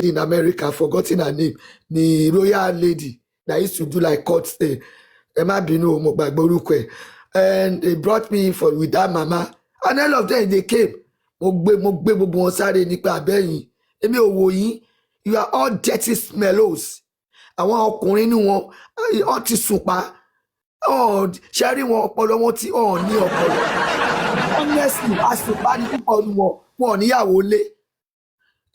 in America, forgotten her name, the royal lady that used to do like court stay. Emma Bino Mogbagboluque. And they brought me for with that mama. And all of them they came. Mogbe Bonsare Nipa Abeyin. Emi Owoyin. You are all dirty smellos. Àwọn ọkùnrin ní wọn ọ ti sùn pa ṣe rí wọn ọpọlọ wọn tí ọ ní ọpọlọ honestly àsùnpá ní púpọ̀ ní wọn níyàwó lé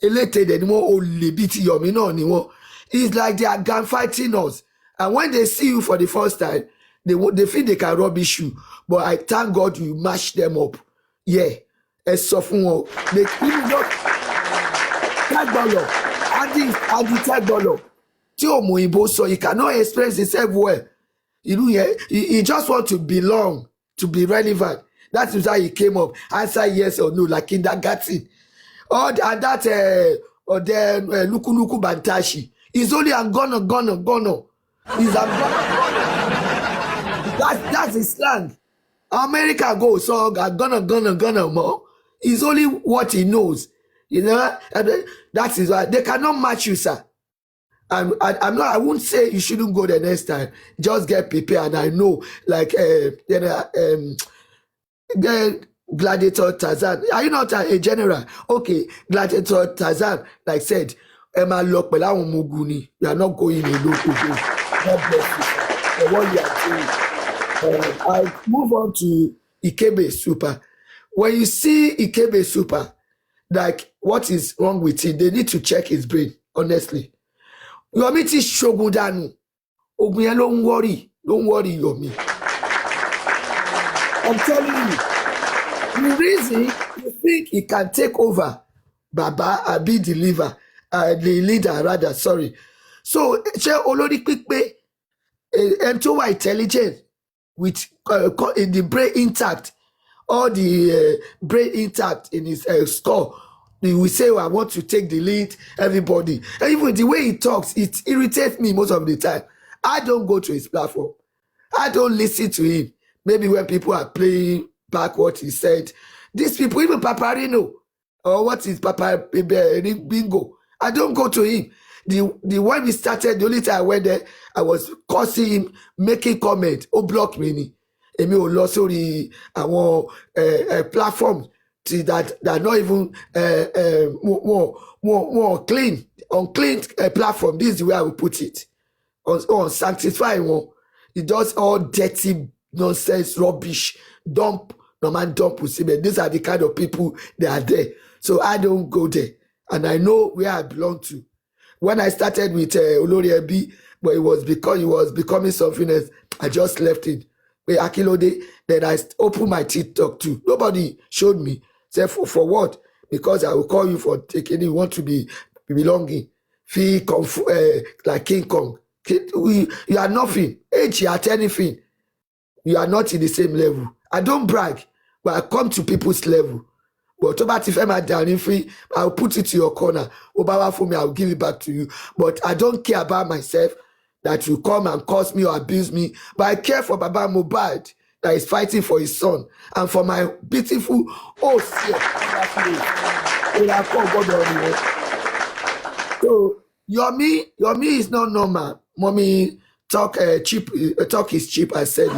eléte dẹ̀ ni wọn ò lè bí ti Yomi náà ni wọn. It's like they are gang fighting us, and when they see you for the first time they feel they can rubbish you, but I thank God you mash them up. Yeah, ẹ sọ fún wọn they even not tagbọlọ adi tagbọlọ tí òmò òyìnbó sọ he cannot express himself well. He just want to belong, to be relevant. That is why he came up. Answer yes or no, like kindergarten. And that Luku Bantashi. He's only a gono. He's a gono. That's his slang. America goes, so gono more. It's only what he knows. You know, and that is why they cannot match you, sir. I won't say you shouldn't go the next time. Just get prepared. I know, like Gladiator Tarzan. Are you not a general? Okay, Gladiator Tarzan, like said, Emma Lokpela Muguni. You are not going alone. God bless you for what you are doing. I move on to Ikebe Super. When you see Ikebe Super, like what is wrong with him, they need to check his brain, honestly. Yomi ti ṣogun dànù. Ogun yẹn don't worry, Yomi. I'm telling you, the reason you think he can take over Baba Abi the leader rather, sorry. So, ṣé olórí pípé and tó wà intelligent with in the brain intact, all the brain intact in his skull. He will say, I want to take the lead, everybody. And even the way he talks, it irritates me most of the time. I don't go to his platform. I don't listen to him. Maybe when people are playing back what he said. These people, even Paparino, or what is Papa Bingo, I don't go to him. The when we started, the only time I went there, I was cursing him, making comment, block me. Emi ò lọ sórí àwọn platform that not even more clean, unclean platform. This is the way I will put it. On sanctify one. It does all dirty nonsense, rubbish, dump, no man dump. These are the kind of people that are there. So I don't go there. And I know where I belong to. When I started with Olori Ebi, but it was because he was becoming something else, I just left it. With Akilode, then I opened my TikTok too. Nobody showed me. Say for what? Because I will call you for taking. You want to be belonging. Feel like King Kong. You are nothing. Age, you are anything. You are not in the same level. I don't brag, but I come to people's level. But if I'm down free, I'll put it to your corner. Obawa for me, I'll give it back to you. But I don't care about myself that you come and curse me or abuse me. But I care for Baba Mohbad that is fighting for his son and for my beautiful host here. So Yomi is not normal. Mommy talk cheap. Talk is cheap. I said it.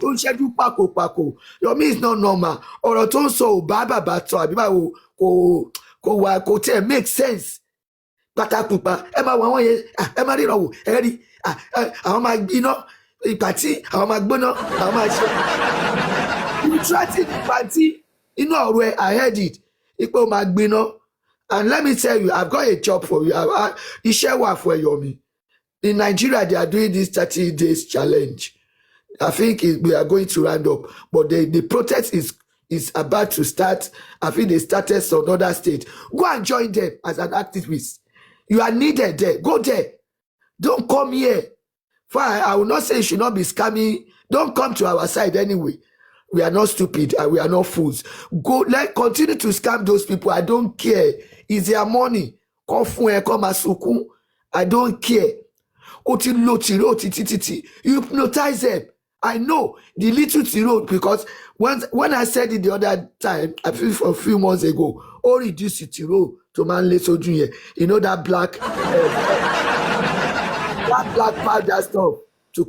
Don't schedule pako. Yomi is not normal. Ọ̀rọ̀ tó ń sọ ò bá bàbá tọ́ àbí báwo kò tẹ̀ make sense. Pátákùpá ẹ máa wọ àwọn yẹn ẹ máa ríran wò ẹ rí àwọn máa gbiná ìpàtí àwọn máa gbóná àwọn máa ṣe. You threaten ìpàtí inú ọ̀rọ̀ ẹ I heard it ipò máa gbiná. And let me tell you, I've got a job for you. Iṣẹ́ wà fún ẹ Yomi. In Nigeria, they are doing this 30 days challenge. I think we are going to round up, but the protest is about to start. I think they started some other state. Go and join them as an activist. You are needed there. Go there. Don't come here. Fine, I will not say you should not be scamming. Don't come to our side anyway. We are not stupid and we are not fools. Go, continue to scam those people. I don't care. It's their money. Come asukun. I don't care. You hypnotize them. I know the little tiro because when I said it the other time, I feel for a few months ago, ó reduce tìró tó máa ń lé sójú yẹn. You know that black powder stuff to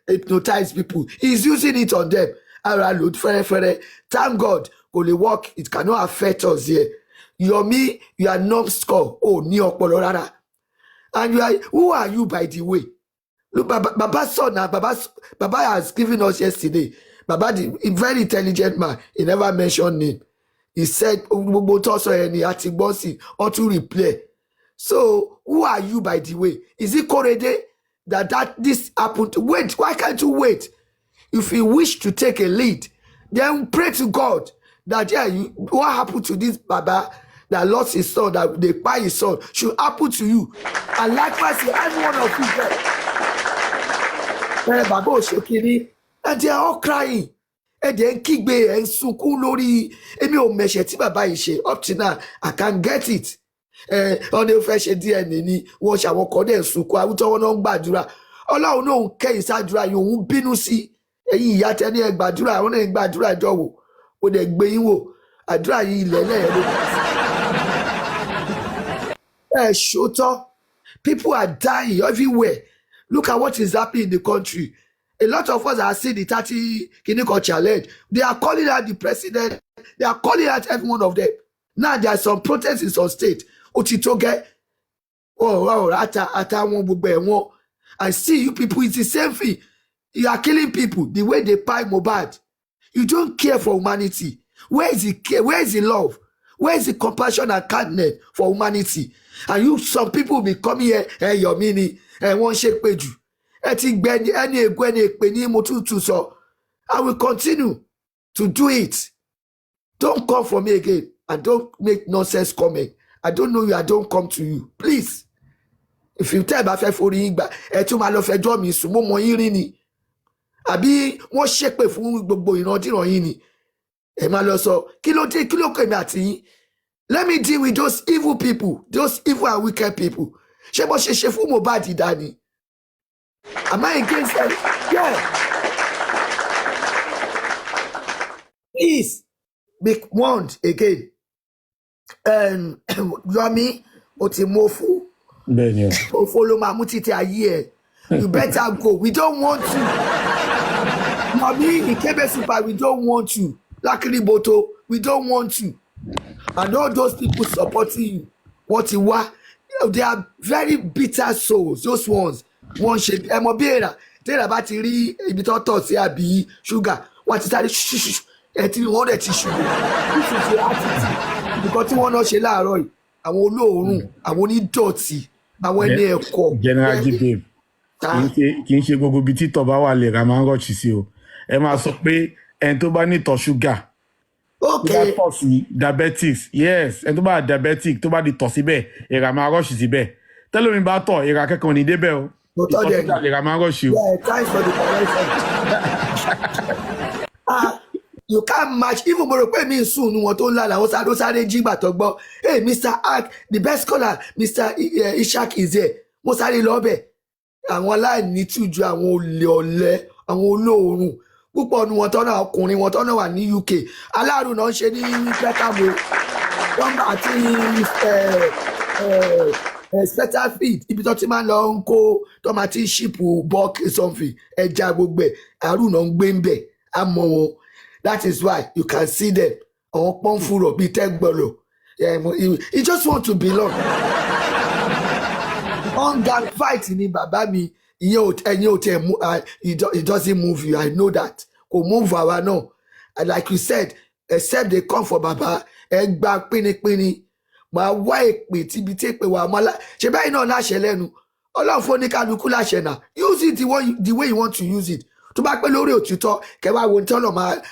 hypnotize people. He's using it on them. Ara load fẹ́rẹ́fẹ́rẹ́. Thank God kò lè work. It cannot affect us here. Yomi, you are numbskull. Oh, ní ọpọlọ rárá. And who are you, by the way? Look, Baba's son, Baba has given us yesterday. Baba, a very intelligent man. He never mentioned name. He said, or to replay. So, who are you, by the way? Is it Korede that this happened? Wait, why can't you wait? If you wish to take a lead, then pray to God that, what happened to this Baba that lost his son, that they buy his son, should happen to you. And likewise, any one of you there. Baba Oshekiri, and they are all crying. And then kígbe and sunkún lórí èmi ò mẹ̀ṣẹ̀ tí bàbá yìí ṣe. Up to now, I can't get it. On the fresh DNA ni wọ́n ṣàwọn kan dẹ̀ sunkún àwùjọ wọn náà ń gbàdúrà. Ọlọ́run náà ń kẹ́yìn sádúrà yìí òun bínú sí. Ẹ̀yin ìyá tẹ́ ní ẹ gbàdúrà àwọn náà ń gbàdúrà jọ̀wọ́. Ó dẹ̀ gbé yín wò. Àdúrà yìí ilẹ̀ náà ló ṣòótọ́. People are dying everywhere. Look at what is happening in the country. A lot of us are seeing the 30 Kiniko challenge. They are calling out the president. They are calling out every one of them. Now there are some protests in some state. Otitoge. I see you people, it's the same thing. You are killing people the way they buy Mohbad. You don't care for humanity. Where is the care? Where is the love? Where is the compassion and kindness for humanity? And some people will be coming here, Yomi, one shake peju. I will continue to do it. Don't come for me again. And don't make nonsense comment. I don't know you, I don't come to you. Please. If you tell me for Igba, to my love, draw me, so more irini. Àbí wọ́n ṣépè fún gbogbo ìrandíran yín ni. Ẹ máa lọ sọ, kí ló kọ́ èmi àti yín? Let me deal with those evil people, those evil and wicked people. Ṣé bó ṣe fún Mohbad dání? Am I against them? Yeah. Please be warned again. Yomi, o ti mọ́fù. Bẹ́ẹ̀ni. O follow ma mú títí ayé ẹ̀. You better go. We don't want you. Yomi, Ikebe Super, we don't want you. Luckily, Boto, we don't want you. And all those people supporting you, what you want, they are very bitter souls. Those ones, one shape. Emobera, tell about the ibitot say abi sugar. What is that? Until one that is sugar. This is the attitude. Because you want to share Roy. I want no, I want it dirty. I want near call. General Babe. Kì í ṣe gbogbo ibi tí tọ́ bá wà lè ra máa ń rọ̀ṣì sí o. Ẹ máa sọ pé ẹni tó bá ní ìtọ̀ ṣúgà. Okay. Tó bá tọ̀ sí diabetics. Yes, ẹni tó bá diabetic tó bá di tọ̀ síbẹ̀, èèrà máa rọ̀ṣì síbẹ̀. Tẹ́lómi bá tọ̀, èèrà kẹ́kọ̀ọ́ ní débẹ̀ o. Ìtọ̀ ṣúgà lè ra máa rọ̀ṣì o. Yeah, thanks for the correction. You can't match. Even mo rò pé mi soon wọn tó ń lálàá ó sáré jígbà tó gbọ́. Hey, Mr. Ak, the best scholar, Mr. Ishak is here. Mo sáré lọ bẹ̀. Àwọn aláìní tìjú, àwọn olè ọ̀lẹ, àwọn olóòórùn púpọ̀ nu wọn tọ́nà ọkùnrin wọn tọ́nà wà ní UK aláàrùn náà ń ṣe ní pẹ́tàmù wọ́n àti special feed ibi tó ti máa ń lọ ń kó tó máa ti ṣìpù bulk something ẹja gbogbo ẹ̀ àrùn náà ń gbé ń bẹ̀ àmọ́ wọn. That is why you can see them àwọn pọ́nfúrọ̀ bíi tẹ́gbọ̀lọ̀ he just want to belong. On gang fight ni bàbá mi ẹ̀yin ò tẹ̀ it doesn't move you, I know that kò move àwa náà and like you said except they come for bàbá ẹ gba pínnípínní máa wá èpè tíbi tí èpè wà mọ́lá ṣe báyìí náà láṣẹ lẹ́nu ọlọ́run fún oníkálukú láṣẹ náà use it the way you want to use it tó bá pẹ́ lórí òtítọ́ kẹwàá wo tọ́nà máa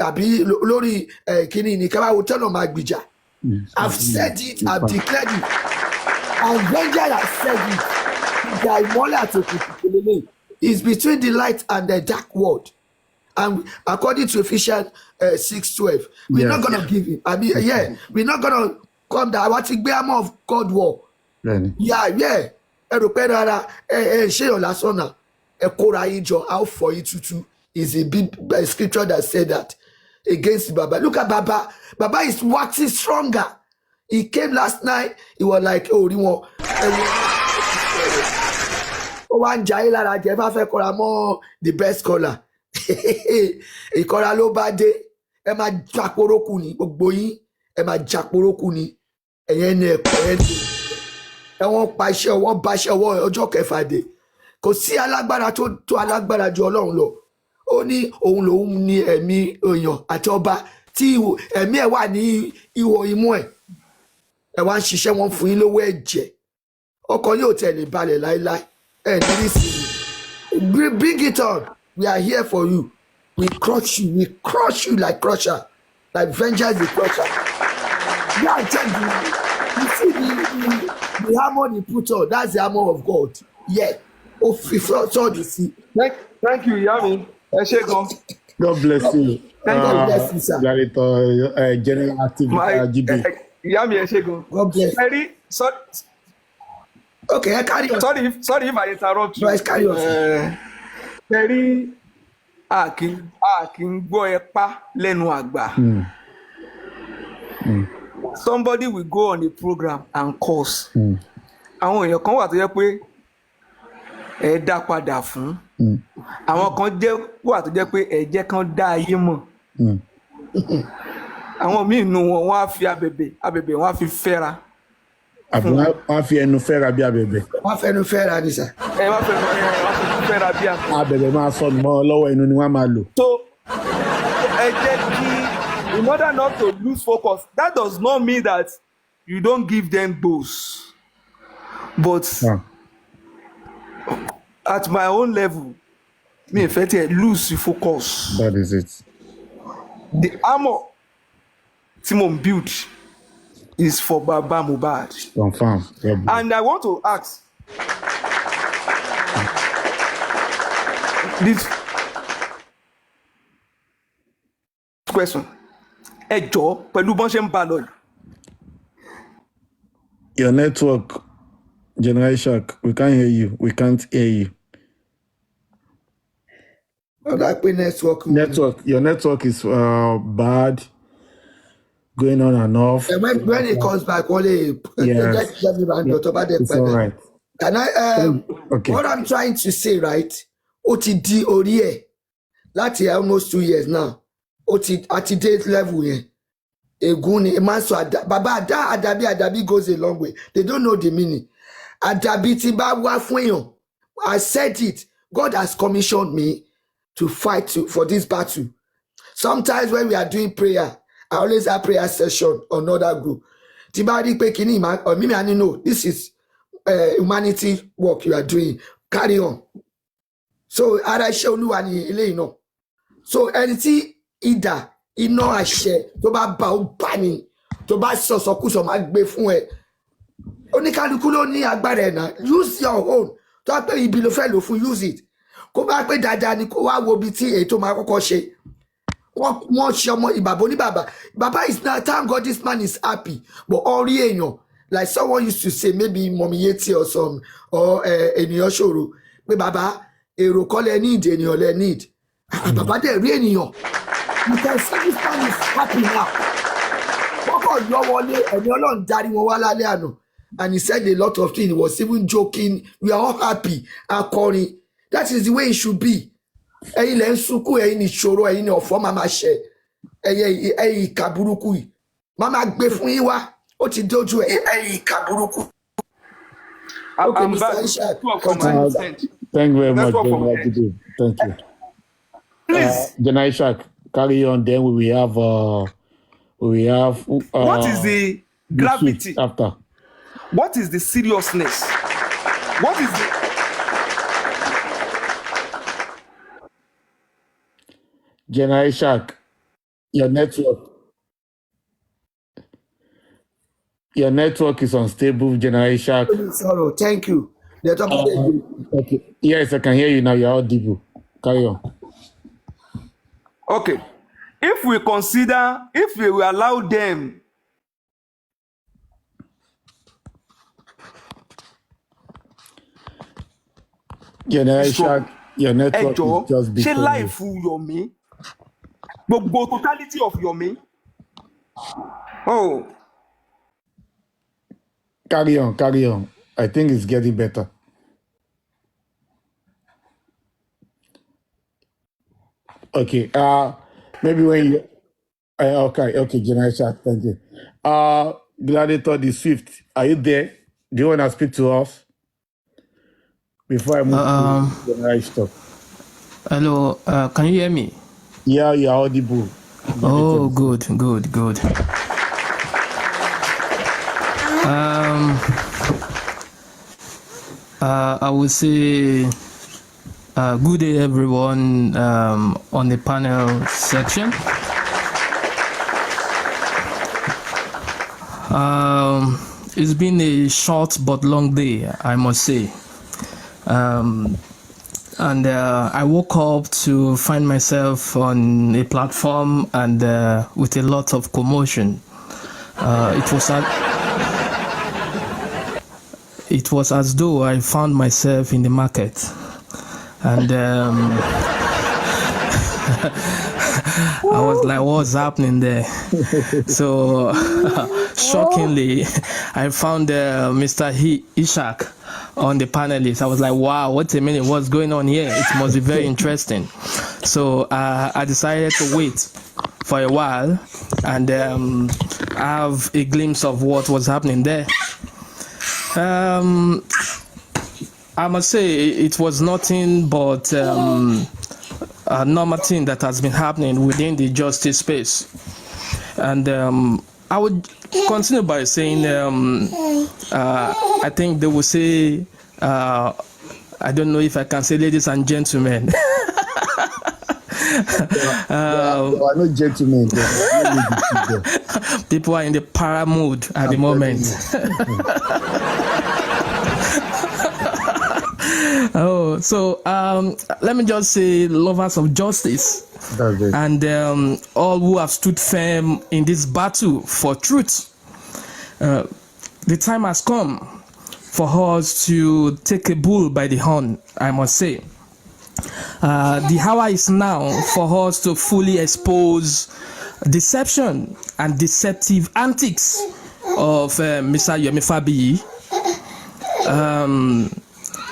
àbí lórí kíní ni kẹwàá wo tọ́nà máa gbìjà. I've said it, I've declared it. And Benjamin has said it. The ìmọ́lẹ̀ àti òkùnkùn is between the light and the dark world. And according to Ephesians 6:12, we're not going to give him. I mean, we're not going to come down. What is the armor of God war? Yeah. Ẹ rò pé rárá ṣé yàn lásán náà ẹ kóra yín jọ out for it tutu is a big scripture that said that. against Baba. Look at Baba. Baba is waxing stronger. He came last night. He was like, oh, you want. One Jaila Jeva fẹ́ kọ́ra mọ́ the best caller. Ìkọ́ra ló bá dé. Ẹ máa jàpórókù ni gbogbo yín. Ẹ máa jàpórókù ni. Ẹ̀yẹn ni ẹ̀kọ́ ẹ̀ ní. Ẹ̀wọ̀n pa iṣẹ́ ọwọ́ bá iṣẹ́ ọwọ́ ọjọ́ kẹfà dé. Kò sí alágbára tó alágbára ju Ọlọ́run lọ. Ó ní òun lòun ní ẹ̀mí èèyàn àti ọba tí ẹ̀mí ẹ̀ wà ní ihò imú ẹ̀. Ẹ wá ń ṣiṣẹ́ wọn fún yín lówó ẹ̀jẹ̀. Ọkàn yóò tẹ̀lé balẹ̀ láíláí. Bring it on. We are here for you. We crush you. We crush you like crusher. Like vengeance the crusher. Yeah, you see the armor they put on. That's the armor of God. Yeah. Oh, so you see. Thank you, Yomi. God bless you. God bless you, sir. General activity. Yomi, God bless. Okay, I carry on. Sorry if I interrupt you. No, I carry on. Very a kì í gbọ́ ẹpá lẹ́nu àgbà. Somebody will go on a program and curse. Àwọn èèyàn kan wà tó jẹ́ pé ẹ dá padà fún. Àwọn kan wà tó jẹ́ pé ẹ jẹ́ kan dá ayé mọ̀. Àwọn míì nù wọn wọ́n á fi abẹ̀bẹ̀ wọ́n á fi fẹ́ra. Àbí wọ́n á fi ẹnu fẹ́ra bí abẹ̀bẹ̀. Wọ́n fẹ́nu fẹ́ra ni sà. Ẹ wọ́n fẹ́ra bí abẹ̀bẹ̀. Abẹ̀bẹ̀ máa sọnù mọ́ lọ́wọ́ inú ni wọ́n máa lò. So ẹ jẹ́ kí in order not to lose focus, that does not mean that you don't give them goals. But at my own level, me fẹ́ tiẹ̀ lose focus. That is it. The armor tí mo build is for Baba Mohbad. Confirm. And I want to ask this question. Ẹ jọ̀ọ́ pẹ̀lú bọ́n ṣe ń bá lọ yìí. Your network, General Shark, we can't hear you. We can't hear you. Your network is bad. Going on and off. And when it comes back, only It's all right. Can I? Okay. What I'm trying to say, right? OTD Orie, láti almost 2 years now. At today's level, Eguni, Emanso, Baba Adabi goes a long way. They don't know the meaning. Adabi tiba wa fún èèyàn. I said it. God has commissioned me to fight for this battle. Sometimes when we are doing prayer, I always have prayer session on another group. Tibadi pe kini or me and know this is humanity work you are doing. Carry on. So ara iṣẹ́ Olúwa ni eléyìí náà. So ẹni tí ìdà iná àṣẹ tó bá bá ó bá ni tó bá sọ̀sọ̀kúsọ̀ máa gbé fún ẹ. Oníkálukú ló ní agbára ẹ̀ náà. Use your own. Tó bá pé ibi ló fẹ́ lò fún use it. Kó bá pé dáadáa ni kó wá wo ibi tí èyí tó máa kọ́kọ́ ṣe. Wọ́n ṣe ọmọ ìbàbọ̀ ní bàbá. Baba is now, thank God this man is happy. But orí èèyàn, like someone used to say, maybe Mommy Yeti or some, or ènìyàn ṣòro. Pé bàbá, èrò kọ́ lẹ need, ènìyàn lẹ need. Bàbá dẹ̀ rí ènìyàn. You can see this man is happy now. Wọ́n kọ̀ yọ wọlé, ẹ̀mí Ọlọ́run darí wọn wá lálẹ́ àná. And he said a lot of things. He was even joking. We are all happy. Akọrin. That is the way it should be. Ẹ̀yin lẹ ń sunkún, ẹ̀yin ní ìṣòro, ẹ̀yin ní ọ̀fọ̀ máa máa ṣẹ. Ẹ̀yin ìkà burúkú yìí. Máa máa gbé fún yín wá. Ó ti dójú ẹ̀yin ìkà burúkú. Okay, Mr. Ishaq. Thank you very much, General. Thank you. Please. General Ishaq, carry on. Then we will have. What is the gravity after? What is the seriousness? What is the General Shark, your network is unstable, General Shark. Sorry, thank you. Okay. Yes, I can hear you now. You're audible. Carry on. Okay. If we will allow them General Shark, your network is just ṣe becoming. life Yomi Gbogbo totality of Yomi. Oh. Carry on, carry on. I think it's getting better. Okay. Maybe when you. Okay, Generation, thank you. Gladiator the Swift, are you there? Do you want to speak to us before I move to Generation stuff? Hello, can you hear me? Yeah, you're audible. Oh, good. I would say good day, everyone, on the panel section. It's been a short but long day, I must say. And I woke up to find myself on a platform and with a lot of commotion. It was as though I found myself in the market, and I was like, what's happening there? So shockingly, I found Mr. Ishak on the panelists. I was like, wow, wait a minute, what's going on here? It must be very interesting. So I decided to wait for a while and have a glimpse of what was happening there. I must say it was nothing but a normal thing that has been happening within the justice space. And I would continue by saying, I think they will say, I don't know if I can say ladies and gentlemen. are no gentlemen. People are in the para mood at the moment. Oh, so let me just say, lovers of justice, and all who have stood firm in this battle for truth. The time has come for us to take a bull by the horn, I must say. The hour is now for us to fully expose deception and deceptive antics of Mr. Yomi Fabayi,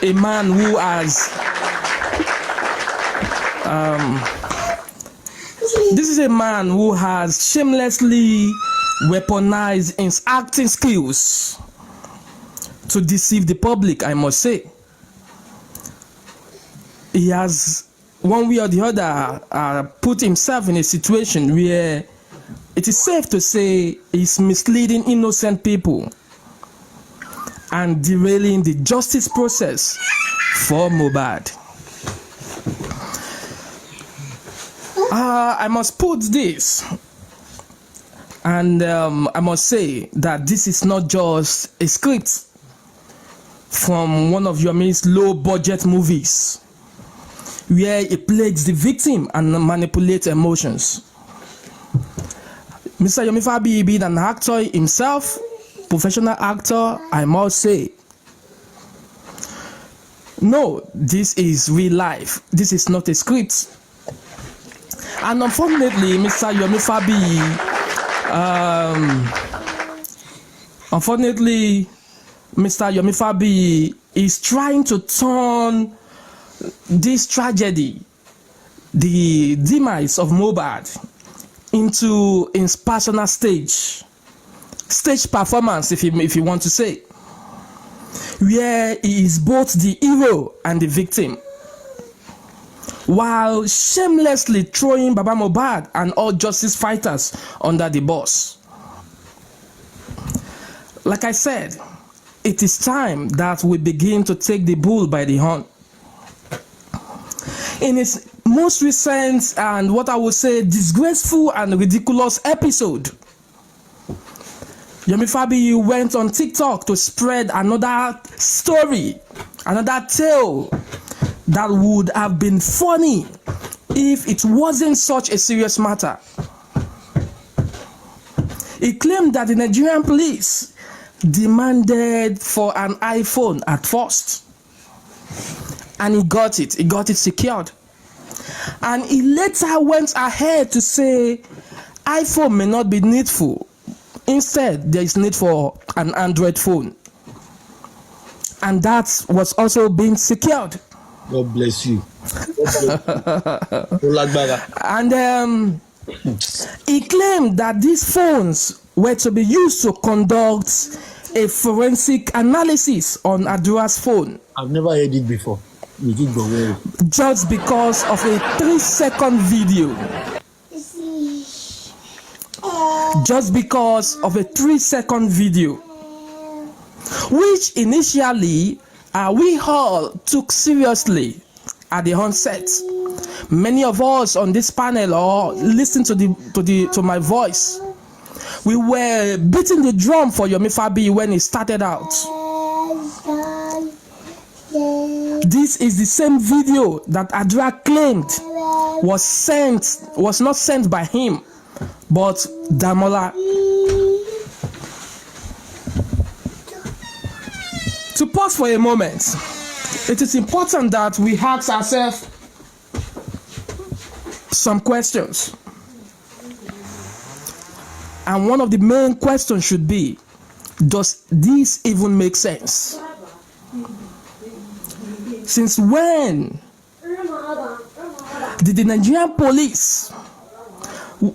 a man who has this is a man who has shamelessly weaponized his acting skills to deceive the public, I must say. He has, one way or the other, put himself in a situation where it is safe to say he's misleading innocent people and derailing the justice process for Mohbad. I must put this, and I must say that this is not just a script from one of Yomi's low-budget movies, where he plays the victim and manipulates emotions. Mr. Yomi Fabayi, being an actor himself, professional actor, I must say, no, this is real life. This is not a script. And unfortunately, Mr. Yomi Fabayi is trying to turn this tragedy, the demise of Mohbad, into his personal stage performance, if you want to say, where he is both the hero and the victim, while shamelessly throwing Baba Mohbad and all justice fighters under the bus. Like I said, it is time that we begin to take the bull by the horn. In its most recent and what I would say disgraceful and ridiculous episode, Yomi Fabayi went on TikTok to spread another story, another tale that would have been funny if it wasn't such a serious matter. He claimed that the Nigerian police demanded for an iPhone at first, and he got it secured. And he later went ahead to say iPhone may not be needful. Instead, there is need for an Android phone. And that was also being secured. God bless you. And he claimed that these phones were to be used to conduct a forensic analysis on Adura's phone. I've never heard it before. You did go well. Just because of a 3-second video. Just because of a 3-second video, which initially we all took seriously at the onset. Many of us on this panel or listen to my voice, we were beating the drum for Yomi Fabayi when it started out. This is the same video that Adura claimed was not sent by him, but Damola. To pause for a moment, it is important that we ask ourselves some questions. And one of the main questions should be, does this even make sense? Since when did the Nigerian police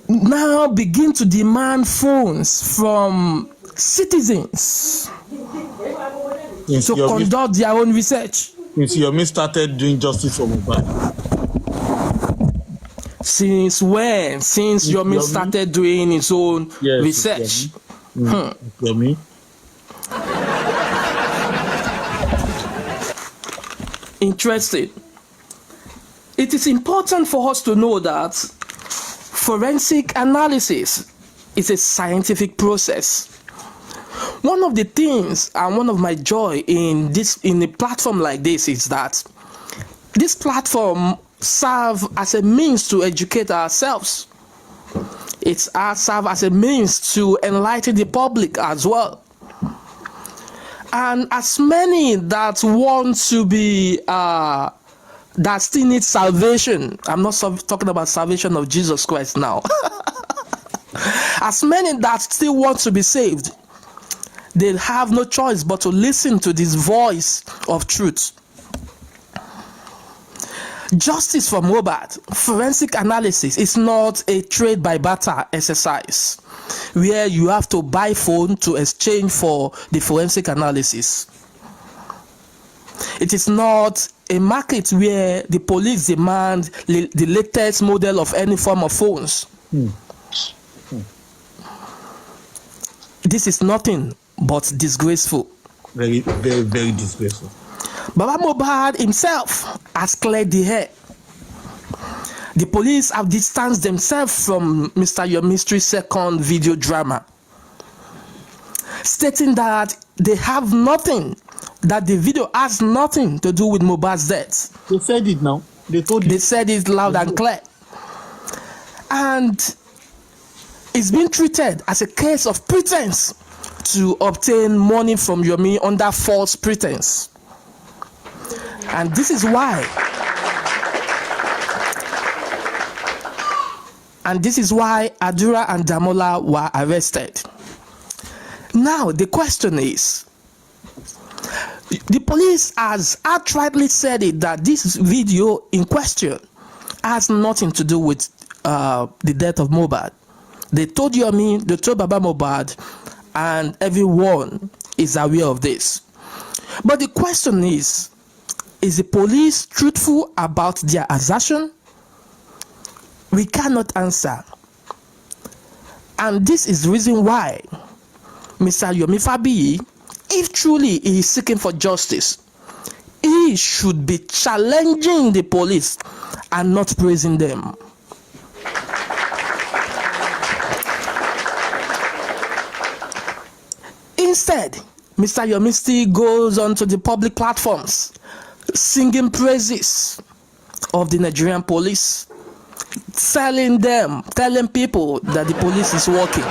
now begin to demand phones from citizens to conduct their own research? Since Yomi started doing justice for Mohbad. Since when? Since Yomi started doing his own research. Yomi. Interesting. It is important for us to know that forensic analysis is a scientific process. One of the things and one of my joy in a platform like this is that this platform serve as a means to educate ourselves. It serve as a means to enlighten the public as well. And as many that want to be that still need salvation, I'm not talking about salvation of Jesus Christ now. As many that still want to be saved, they have no choice but to listen to this voice of truth. Justice for Mohbad, forensic analysis is not a trade by barter exercise where you have to buy phone to exchange for the forensic analysis. It is not a market where the police demand the latest model of any form of phones. This is nothing but disgraceful. Very, very, very disgraceful. Baba Mohbad himself has cleared the air. The police have distanced themselves from Mr. Yomi's second video drama, stating that they have nothing, that the video has nothing to do with Mohbad's death. They said it now. They told you. They said it loud and clear. And it's been treated as a case of pretense to obtain money from Yomi under false pretense. And this is why. And this is why Adura and Damola were arrested. Now, the question is, the police has outrightly said it that this video in question has nothing to do with the death of Mohbad. They told Yomi, they told Baba Mohbad, and everyone is aware of this. But the question is the police truthful about their assertion? We cannot answer. And this is the reason why Mr. Yomi Fabayi, if truly he is seeking for justice, he should be challenging the police and not praising them. Instead, Mr. Yomi still goes onto the public platforms singing praises of the Nigerian police, telling people that the police is working.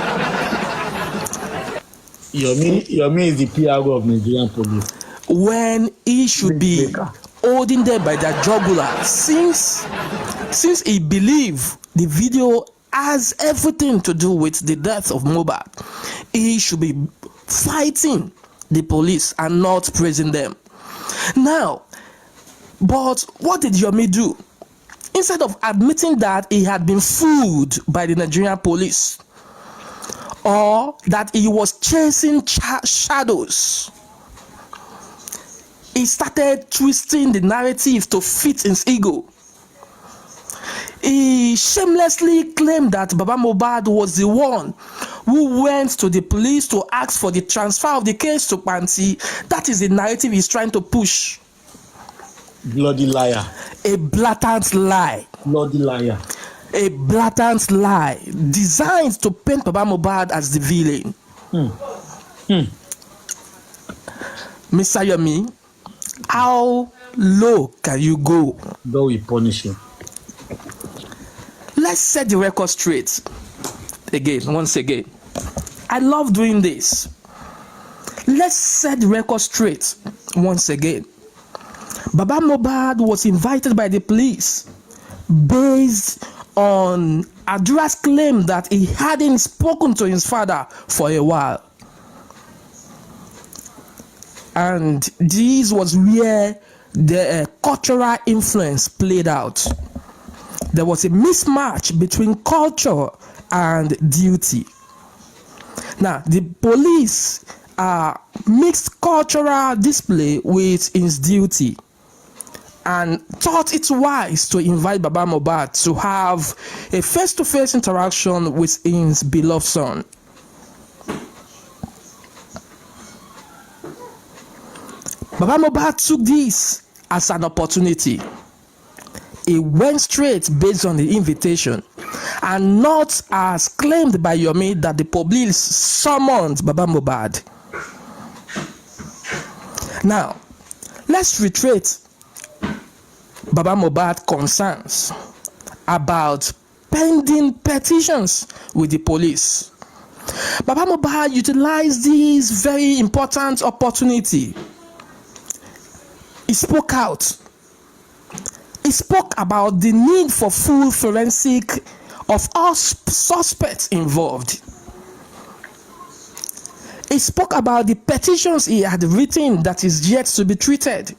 Yomi is the PRO of Nigerian police. When he should be holding them by their jugular since Since he believed the video has everything to do with the death of Mohbad, he should be fighting the police and not praising them. Now, but what did Yomi do? Instead of admitting that he had been fooled by the Nigerian police or that he was chasing shadows, he started twisting the narrative to fit his ego. He shamelessly claimed that Baba Mohbad was the one who went to the police to ask for the transfer of the case to Panti. That is the narrative he's trying to push. Bloody liar. A blatant lie. Bloody liar. A blatant lie designed to paint Baba Mohbad as the villain. Mr. Yomi, how low can you go? God will punish him. Let's set the record straight. Once again. I love doing this. Let's set the record straight once again. Baba Mohbad was invited by the police based on Adura's claim that he hadn't spoken to his father for a while. And this was where the cultural influence played out. There was a mismatch between culture and duty. Now, the police mixed cultural display with his duty and thought it wise to invite Baba Mohbad to have a face-to-face interaction with his beloved son. Baba Mohbad took this as an opportunity. He went straight based on the invitation and not as claimed by Yomi that the police summoned Baba Mohbad. Now, let's reiterate Baba Mohbad concerns about pending petitions with the police. Baba Mohbad utilized this very important opportunity. He spoke out. He spoke about the need for full forensic of all suspects involved. He spoke about the petitions he had written that is yet to be treated.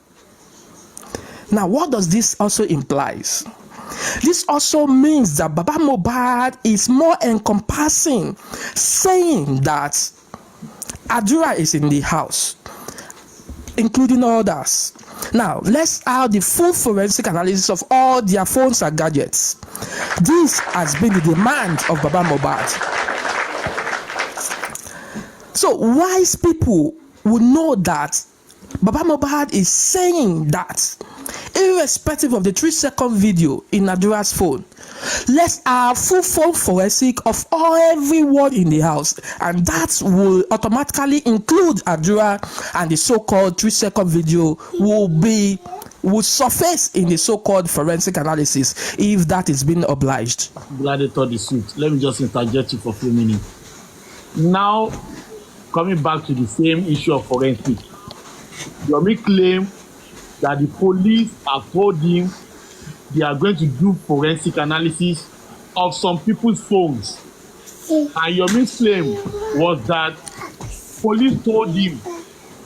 Now, what does this also imply? This also means that Baba Mohbad is more encompassing, saying that Adura is in the house, including others. Now, let's have the full forensic analysis of all their phones and gadgets. This has been the demand of Baba Mohbad. So, wise people will know that Baba Mohbad is saying that, irrespective of the 3-second video in Adura's phone, let's have full phone forensic of everyone in the house, and that will automatically include Adura, and the so-called 3-second video will surface in the so-called forensic analysis if that is being obliged. Glad they thought the suit. Let me just interject you for a few minutes. Now, coming back to the same issue of forensic, Yomi claimed that the police have told him they are going to do forensic analysis of some people's phones. And Yomi's claim was that police told him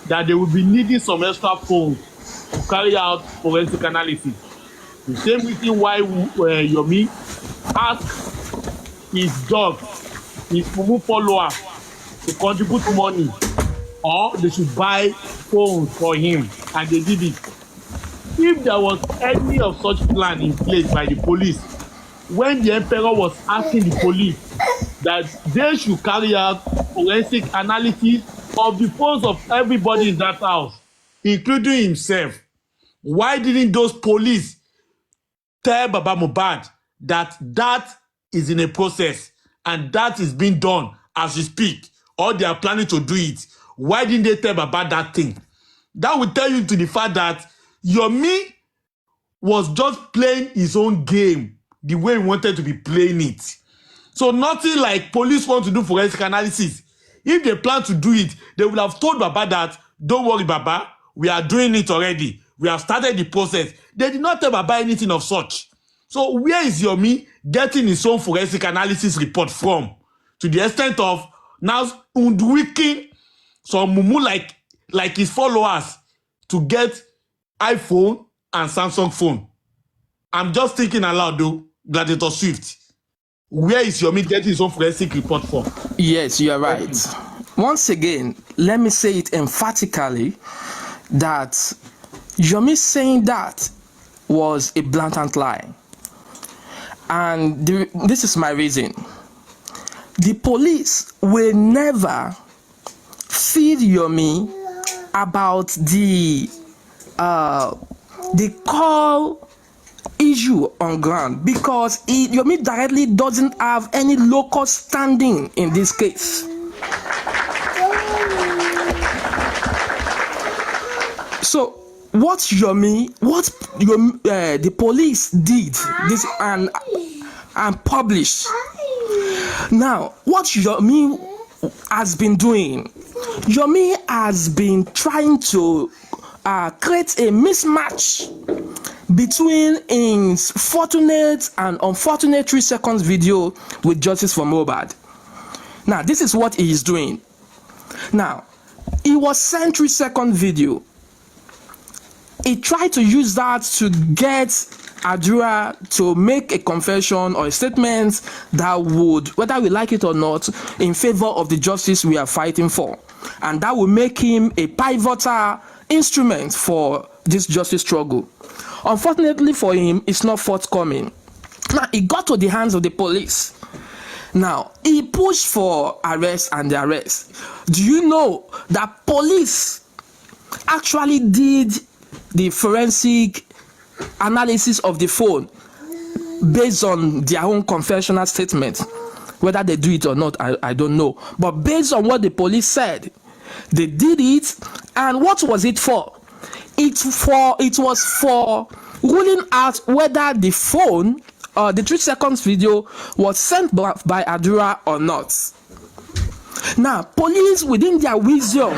that they will be needing some extra phones to carry out forensic analysis. The same reason why Yomi asked his dog, his Fumu follower, to contribute money, or they should buy phones for him, and they did it. If there was any of such plan in place by the police, when the emperor was asking the police that they should carry out forensic analysis of the phones of everybody in that house, including himself, why didn't those police tell Baba Mohbad that that is in a process and that is being done as we speak, or they are planning to do it? Why didn't they tell Baba that thing? That will tell you to the fact that Yomi was just playing his own game the way he wanted to be playing it. So nothing like police want to do forensic analysis. If they plan to do it, they would have told Baba that, don't worry, Baba, we are doing it already. We have started the process. They did not tell Baba anything of such. So where is Yomi getting his own forensic analysis report from? To the extent of now hoodwinking some mumu like his followers to get iPhone and Samsung phone. I'm just thinking aloud though, Gladiator Swift. Where is Yomi getting his own forensic report from? Yes, you are right. Once again, let me say it emphatically that Yomi saying that was a blatant lie. And this is my reason. The police will never feed Yomi about the call issue on ground because Yomi directly doesn't have any local standing in this case. So what the police did this and published. Now, what Yomi has been doing, Yomi has been trying to create a mismatch between his fortunate and unfortunate 3 seconds video with Justice for Mohbad. Now, this is what he is doing. Now, he was sent 3 second video. He tried to use that to get Adura to make a confession or a statement that would, whether we like it or not, in favor of the justice we are fighting for. And that will make him a pivotal instrument for this justice struggle. Unfortunately for him, it's not forthcoming. Now, it got to the hands of the police. Now, he pushed for arrest and the arrest. Do you know that police actually did the forensic analysis of the phone based on their own confessional statement? Whether they do it or not, I don't know. But based on what the police said, they did it. And what was it for? It was for ruling out whether the phone or the 3 seconds video was sent by Adura or not. Now, police within their wisdom,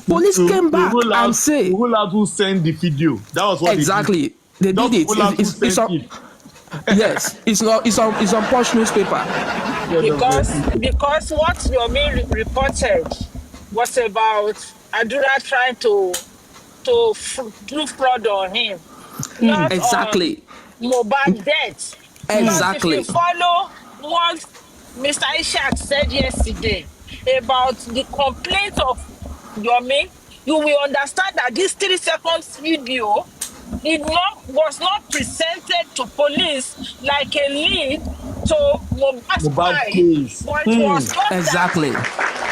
police came back and say, who out who sent the video? That was what exactly they did it. Yes, it's on Punch newspaper. Because what Yomi reported was about Adura trying to do fraud on him, not exactly on Mohbad death. Exactly. If you follow what Mr. Ishak said yesterday about the complaint of Yomi, you will understand that this 3 seconds video was not presented to police like a lead to Mohbad's case, but it was just exactly.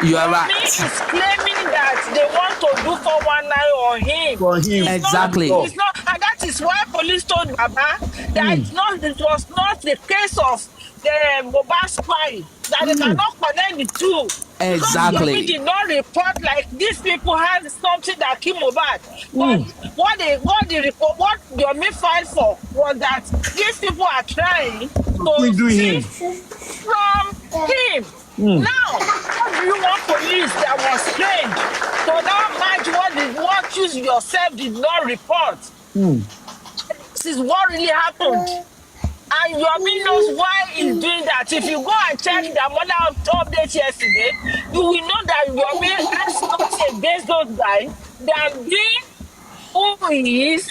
You are right. Yomi is claiming that they want to do 419 on him. Exactly. It's not, and that is why police told Baba that it was not the case of the Mohbad's crime, that they cannot connect the two. Exactly. Yomi did not report like these people had something that killed Mohbad. But what Yomi filed for was that these people are trying to steal from him. Now, what do you want police that was trained to now match what you yourself did not report? This is what really happened. And Yomi knows why he's doing that. If you go and check the mother update yesterday, you will know that Yomi has nothing against those guys than being who he is,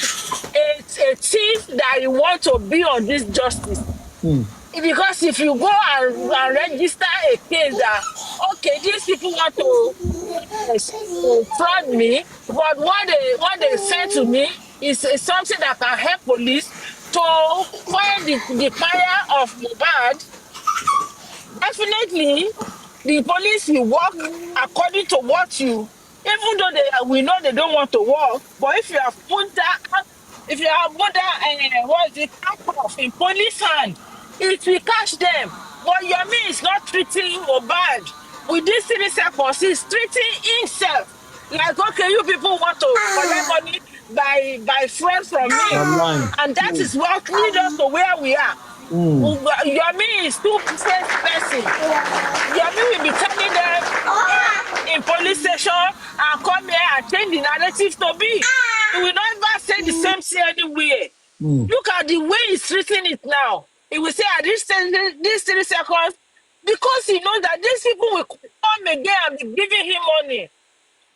a thief that he wants to be on this justice. Because if you go and register a case that, okay, these people want to fraud me, but what they say to me is something that can help police to find the fire of Mohbad. Definitely, the police will work according to what you, even though we know they don't want to work, but if you have put that handcuff in police hand, it will catch them. But Yomi is not treating Mohbad with this 3 seconds. He's treating himself like, okay, you people want to collect money by fraud from me, and that is what leads us to where we are. Yomi is too safe person. Yomi will be telling them in police station and come here and change the narrative to be. He will not ever say the same thing anywhere. Look at the way he's treating it now. He will say at these 3 seconds, because he knows that these people will come again and be giving him money.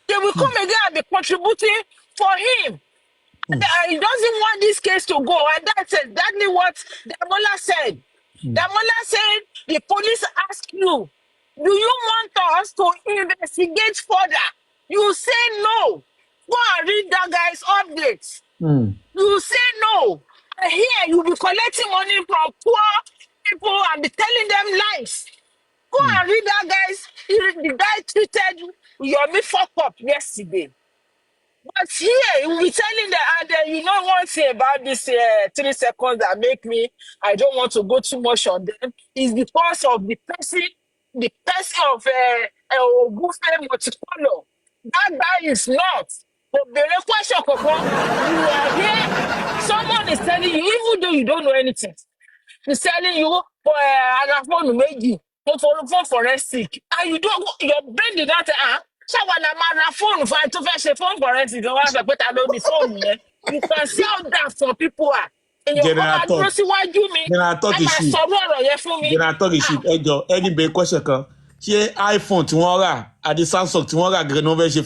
They will come again and be contributing for him. And he doesn't want this case to go. And that's exactly what Damola said. Damola said, the police ask you, do you want us to investigate further? You say no. Go and read that guy's updates. You say no. And here you'll be collecting money from poor people and be telling them lies. Go and read that guy's. The guy treated Yomi fuck up yesterday. But here, we'll be telling them, and you know one thing about this 3 seconds that make me, I don't want to go too much on them, is because of the person of Ogunfe Motikolo. That guy is not. But the question, you are here, someone is telling you, even though you don't know anything, he's telling you for an phone maybe for forensic, and you don't your brain did not ṣáwọn la máa ra fóònù fún ẹni tó fẹ́ ṣe phone forensic kan wá sọ pé ta ló ní fóònù yẹn. You can see how that some people are. Èèyàn kan máa dúró síwájú mi á máa sọ̀rọ̀ ọ̀rọ̀ yẹn fún mi. General Tọ́gìṣì ẹjọ́ ẹni bẹ̀rẹ̀ question kan ṣé iPhone tí wọ́n rà àti Samsung tí wọ́n rà gẹ́gẹ́ ni wọ́n fẹ́ ṣe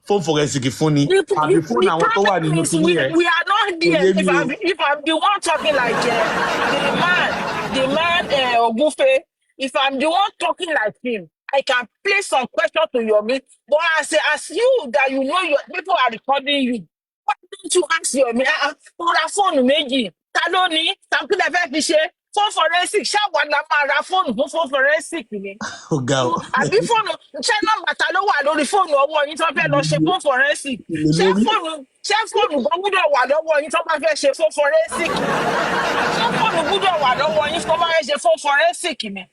phone forensic fún ni àbí fóònù àwọn tó wà nínú kíní yẹn. We are not there. If I'm the one talking like the man Ogunfe, if I'm the one talking like him, I can place some question to Yomi. But as you that you know your people are recording you, why don't you ask Yomi? Ra fóònù méjì, ta ló ní? Tàbí lè fẹ́ fi ṣe phone forensic. Ṣáwọn la máa ra fóònù fún phone forensic ni. Àbí fóònù ṣé nọ́mbà ta ló wà lórí fóònù ọwọ́ yín tó fẹ́ lọ ṣe phone forensic? Ṣé fóònù gan gbúdọ̀ wà lọ́wọ́ yín tó bá fẹ́ ṣe phone forensic? Ṣé fóònù gbúdọ̀ wà lọ́wọ́ yín tó bá fẹ́ ṣe phone forensic ni?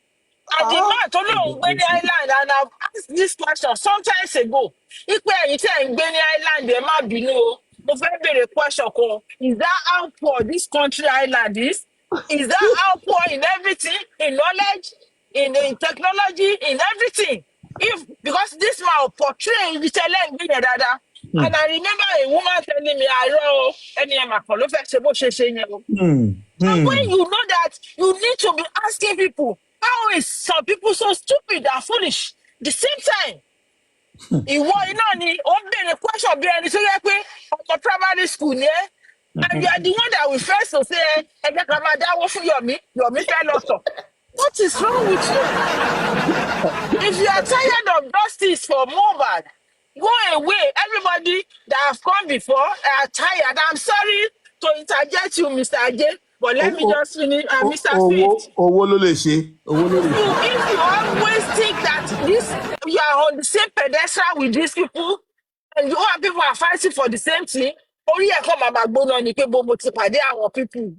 And the man tó lóun gbé ní island, and I've asked this question sometimes ago. Ipe ẹ̀yin tí ẹ̀ ń gbé ní island ẹ má bínú o. Mo fẹ́ béèrè question kan. Is that how poor this country island is? Is that how poor in everything? In knowledge, in technology, in everything? Because this man portray ìṣẹ̀lẹ̀ ń gbé yẹn dáadáa. And I remember a woman telling me, "Àìrọ̀ ẹni ẹ̀ mà kàn ló fẹ́ ṣe bó ṣe ṣe yẹn o." And when you know that, you need to be asking people, how is some people so stupid and foolish? The same time, ìwọ iná ni ó ń béèrè question bí ẹni tó yẹ pé ọmọ primary school ni ẹ́, and you are the one that will first to say ẹ jẹ́ ká máa dáwọ́ fún Yomi fẹ́ lọ sọ. What is wrong with you? If you are tired of justice for Mohbad, go away. Everybody that have come before are tired. I'm sorry to interject you, Mr. Ajay, but let me just finish. Mr. Swift. Owó ló lè ṣe. If you always think that you are on the same pedestal with these people, and you other people are fighting for the same thing, orí ẹ̀kọ́ màmá gbóná ni pé gbogbo ti pàdé àwọn people.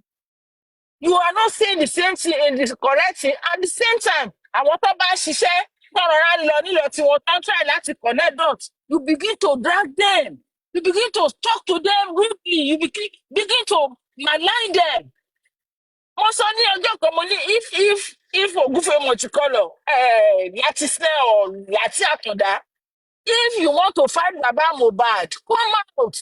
You are not saying the same thing in the correct thing at the same time. Àwọn tó bá ṣiṣẹ́ tọrọ rán lọ nílò tí wọ́n tán try láti connect dots. You begin to drag them. You begin to talk to them rudely. You begin to malign them. Mo sọ ní ọjọ́ kan mo ní if Ogunfe Motikolo láti snare or láti àtọ̀dá, if you want to fight Baba Mohbad, come out.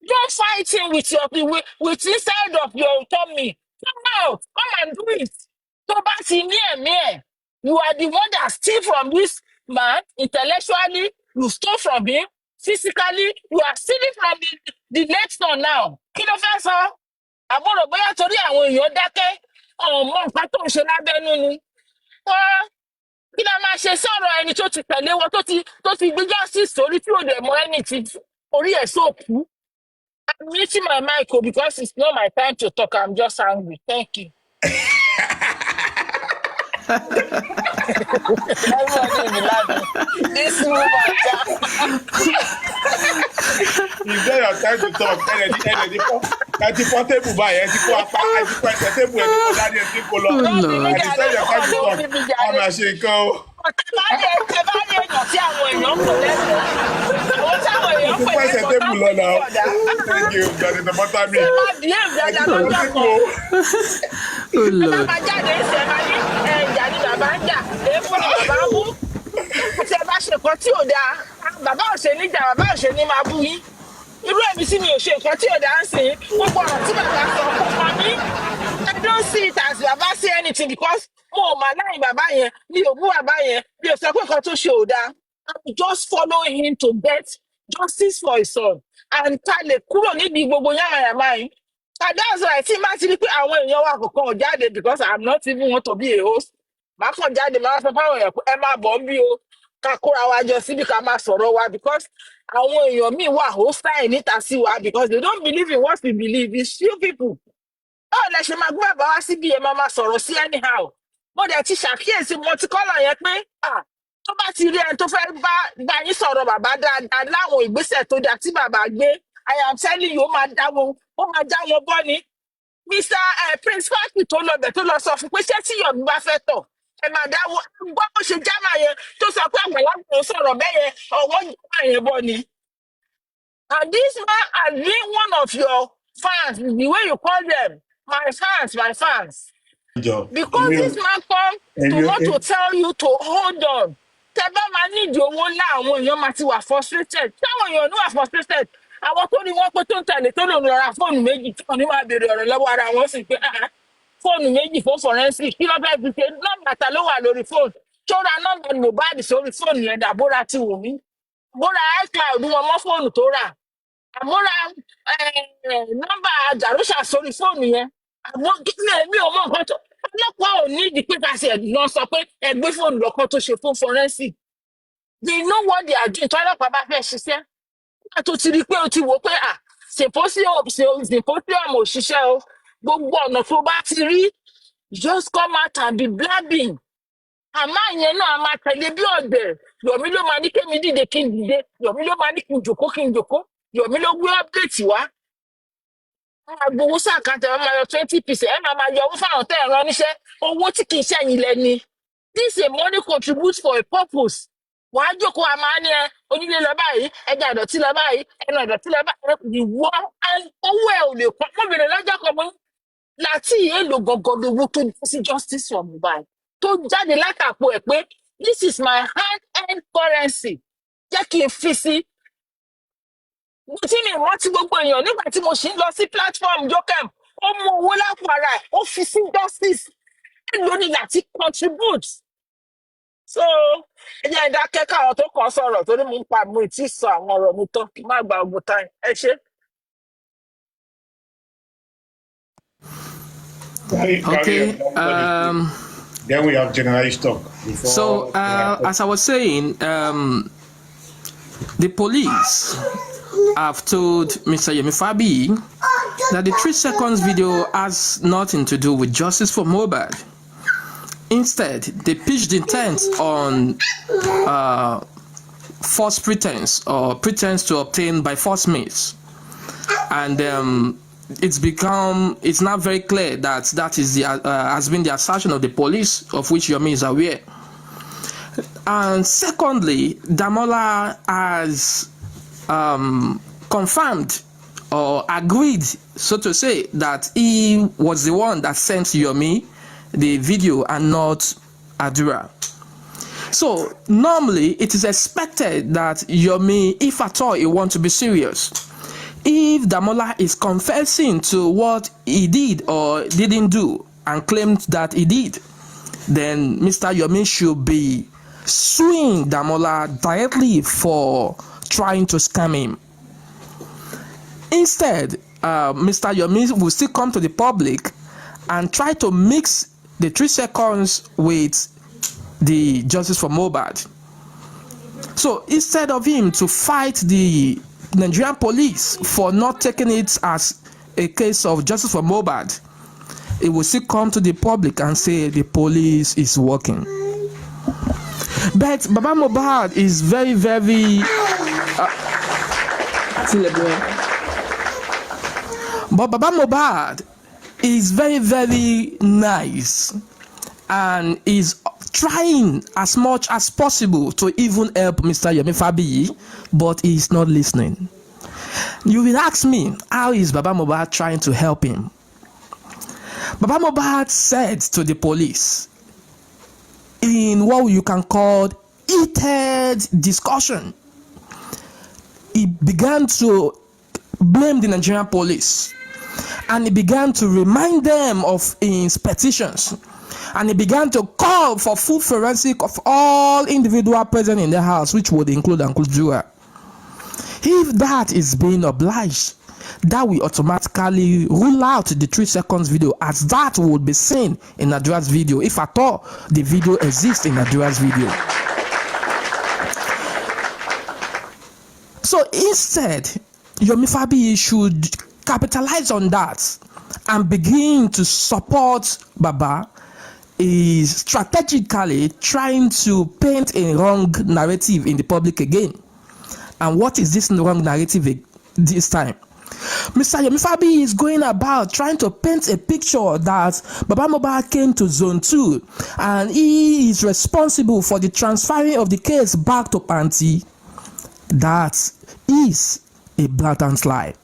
Don't fight him with inside of your tummy. Come out. Come and do it. Tó bá ti ní ẹ̀mí ẹ̀, you are the one that steal from this man intellectually. You stole from him physically. You are stealing from the next one now. Kí ló fẹ́ sọ? Àbúrò bóyá torí àwọn èèyàn dákẹ́ ọmọ nǹkan tó ń ṣe lábẹ́nú ni. Kí ló máa ṣe sọ̀rọ̀ ẹni tó ti tẹ̀lé wọn tó ti gbé justice sórí tí ò dẹ̀ mọ ẹni tí orí ẹ̀ sóòkú? I'm muting my mic because it's not my time to talk. I'm just angry. Thank you. Everybody be laughing. This woman. Is there your time to talk? Ẹ ti pọ́n tébù báyìí, ẹ ti kó apá, ẹ ti kó ẹsẹ̀ tébù, ẹ ti kó dání, ẹ ti kó lọ. Ẹ ti sẹ́ your time to talk. A máa ṣe nǹkan o. Ẹ bá rí èèyàn tí àwọn èèyàn kò lẹ́sẹ̀. Àwọn tí àwọn èèyàn pè Ẹsẹ̀ tébù lọ náà. Thank you, Johnny the butter me. Ṣé máa bí èèyàn dáadáa lọ́jọ́ kan? Ẹ máa jáde ẹsẹ̀ máa ní ìjà ni bàbá ń jà, èébú ni bàbá ń bú. Ṣé ẹ bá ṣe nǹkan tí ò dáa? Bàbá ò ṣe ní jà, bàbá ò ṣe ní máa bú yín. irú ẹ̀mí sí mi ò ṣe nǹkan tí ò dá ń sìn gbogbo ọ̀rọ̀ tí bàbá sọ kò kàn mí. I don't see it as bàbá say anything because mo ò mà láyìn bàbá yẹn mi ò bú bàbá yẹn mi ò sọ pé nǹkan tó ṣe ò dáa. I'm just following him to get justice for his son and ká lè kúrò nídìí gbogbo yàmàyàmá yìí. And that's why tí má ti rí pé àwọn èèyàn wa kọ̀ọ̀kan ò jáde because I'm not even want to be a host. Màá kàn jáde màá sọ fáwọn èèyàn pé ẹ má bọ̀ ń bí o ká kóra wa jọ síbi ká máa sọ̀rọ̀ wa because àwọn èèyàn míì wà hostile níta sí wa because they don't believe in what we believe. It's few people. Báwo lẹ ṣe máa gbé bàbá wá síbi ẹ máa sọ̀rọ̀ sí anyhow? Mo dẹ̀ ti ṣàkíyèsí mo ti kọ́lọ̀ yẹn pé tó bá ti rí ẹni tó fẹ́ bá yín sọ̀rọ̀ bàbá dáadáa láwọn ìgbésẹ̀ tó dáa tí bàbá gbé I am telling you ó máa já wọn bọ́ ni. Mr. Prince Patrick tó lọ bẹ̀ tó lọ sọ fún pé ṣé tí Yomi bá fẹ́ tọ̀ ẹ máa dáwọ́ gbọ́ bó ṣe jámà yẹn tó sọ pé àgbàlagbà ò sọ̀rọ̀ bẹ́ẹ̀ yẹn ọ̀wọ́ jámà yẹn bọ́ ni. And this man has been one of your fans, the way you call them, my fans. Because this man come to want to tell you to hold on. Tẹ bá máa nídìí owó ńlá àwọn èèyàn máa ti wà frustrated. Táwọn èèyàn ní wà frustrated, àwọn tó ní wọ́n pé tó ń tẹ̀lé tó lòun lọ ra fóònù méjì tí wọ́n ní máa béèrè ọ̀rọ̀ lọ́wọ́ ara wọn sì pé fóònù méjì fún forensic kí ló fẹ́ fi ṣe nọ́mbà ta ló wà lórí fóònù. Tó ra nọ́mbà Mohbad sórí fóònù yẹn dàbóra ti wù mí. Bóra iCloud wọn mọ́ fóònù tó rà. Àmúra nọ́mbà Jarusha sórí fóònù yẹn. Àmọ́ kílẹ̀ mi ò mọ nǹkan tó ọlọ́pàá ò ní ìdí pípa sí ẹ̀dùn náà sọ pé ẹgbẹ́ fóònù lọ́kàn tó ṣe fún forensic. They know what they are doing. Tọ́lọ́pàá bá fẹ́ ṣiṣẹ́. Nígbà tó ti rí pé o ti wò pé symposium ò ṣiṣẹ́ o. Gbogbo ọ̀nà tó bá ti rí just come out and be blabbing. Àmọ́ ìyẹn náà a máa tẹ̀lé bí ọ̀dẹ̀. Yomi ló máa ní kémi dìde kí n dìde. Yomi ló máa ní kí n jòkó. Yomi ló gbé update wá. Agbowó sàkántẹ̀ wọn máa yọ 20%. Ẹ máa yọ owó fáwọn tẹ́ ẹ̀ rán níṣẹ́. Owó tí kì í ṣẹ̀yìn lẹ́ni. This a money contributes for a purpose. Wàá jókòó a máa ní onílé lọ báyìí, ẹja ìdọ̀tí lọ báyìí, ẹnu ìdọ̀tí lọ báyìí, ìwọ owó ẹ̀ ò lè pọ̀. Mọ́bìnrin lọ́jọ́ kan mọ́ láti èèlò gọ̀gọ̀ lówó tó dé sí justice for Mohbad. Tó jáde látàpò ẹ̀ pé this is my hand-earned currency. Jẹ́ kí n fi sí. Tí mi rántí gbogbo èèyàn nígbà tí mo ṣì ń lọ sí platform Jokem, ó mú owó lápò ara ẹ̀, ó fi sí justice. Ẹ lórí láti contribute. So ẹ jẹ́ ìdákẹ́ káwọn tó kàn sọ̀rọ̀ torí mo ń pa mo ì tí ì sọ àwọn ọ̀rọ̀ mi tán kí n má gba ogun time. Ẹ ṣé. Okay. Then we have generalized talk. So, as I was saying, the police have told Mr. Yomi Fabayi that the 3 seconds video has nothing to do with justice for Mohbad. Instead, they pitched intent on false pretense or pretense to obtain by false means. And it's now very clear that that is has been the assertion of the police, of which Yomi is aware. And secondly, Damola has confirmed or agreed, so to say, that he was the one that sent Yomi the video and not Adura. So normally it is expected that Yomi, if at all he wants to be serious, if Damola is confessing to what he did or didn't do and claimed that he did, then Mr. Yomi should be suing Damola directly for trying to scam him. Instead, Mr. Yomi will still come to the public and try to mix the 3 seconds with the justice for Mohbad. So instead of him to fight the Nigerian police for not taking it as a case of justice for Mohbad, he will still come to the public and say the police is working. But Baba Mohbad is very, very but Baba Mohbad is very, very nice and is trying as much as possible to even help Mr. Yomi Fabayi, but he is not listening. You will ask me, how is Baba Mohbad trying to help him? Baba Mohbad said to the police in what you can call heated discussion, he began to blamed the Nigerian police, and he began to remind them of his petitions, and he began to call for full forensic of all individuals present in the house, which would include Uncle Jura. If that is being obliged, that will automatically rule out the 3 seconds video, as that would be seen in Adura's video, if at all the video exists in Adura's video. So instead, Yomi Fabayi should capitalize on that and begin to support Baba. Is strategically trying to paint a wrong narrative in the public again. And what is this wrong narrative this time? Mr. Yomi Fabayi is going about trying to paint a picture that Baba Mohbad came to Zone 2 and he is responsible for the transferring of the case back to Panti. That is a blatant lie.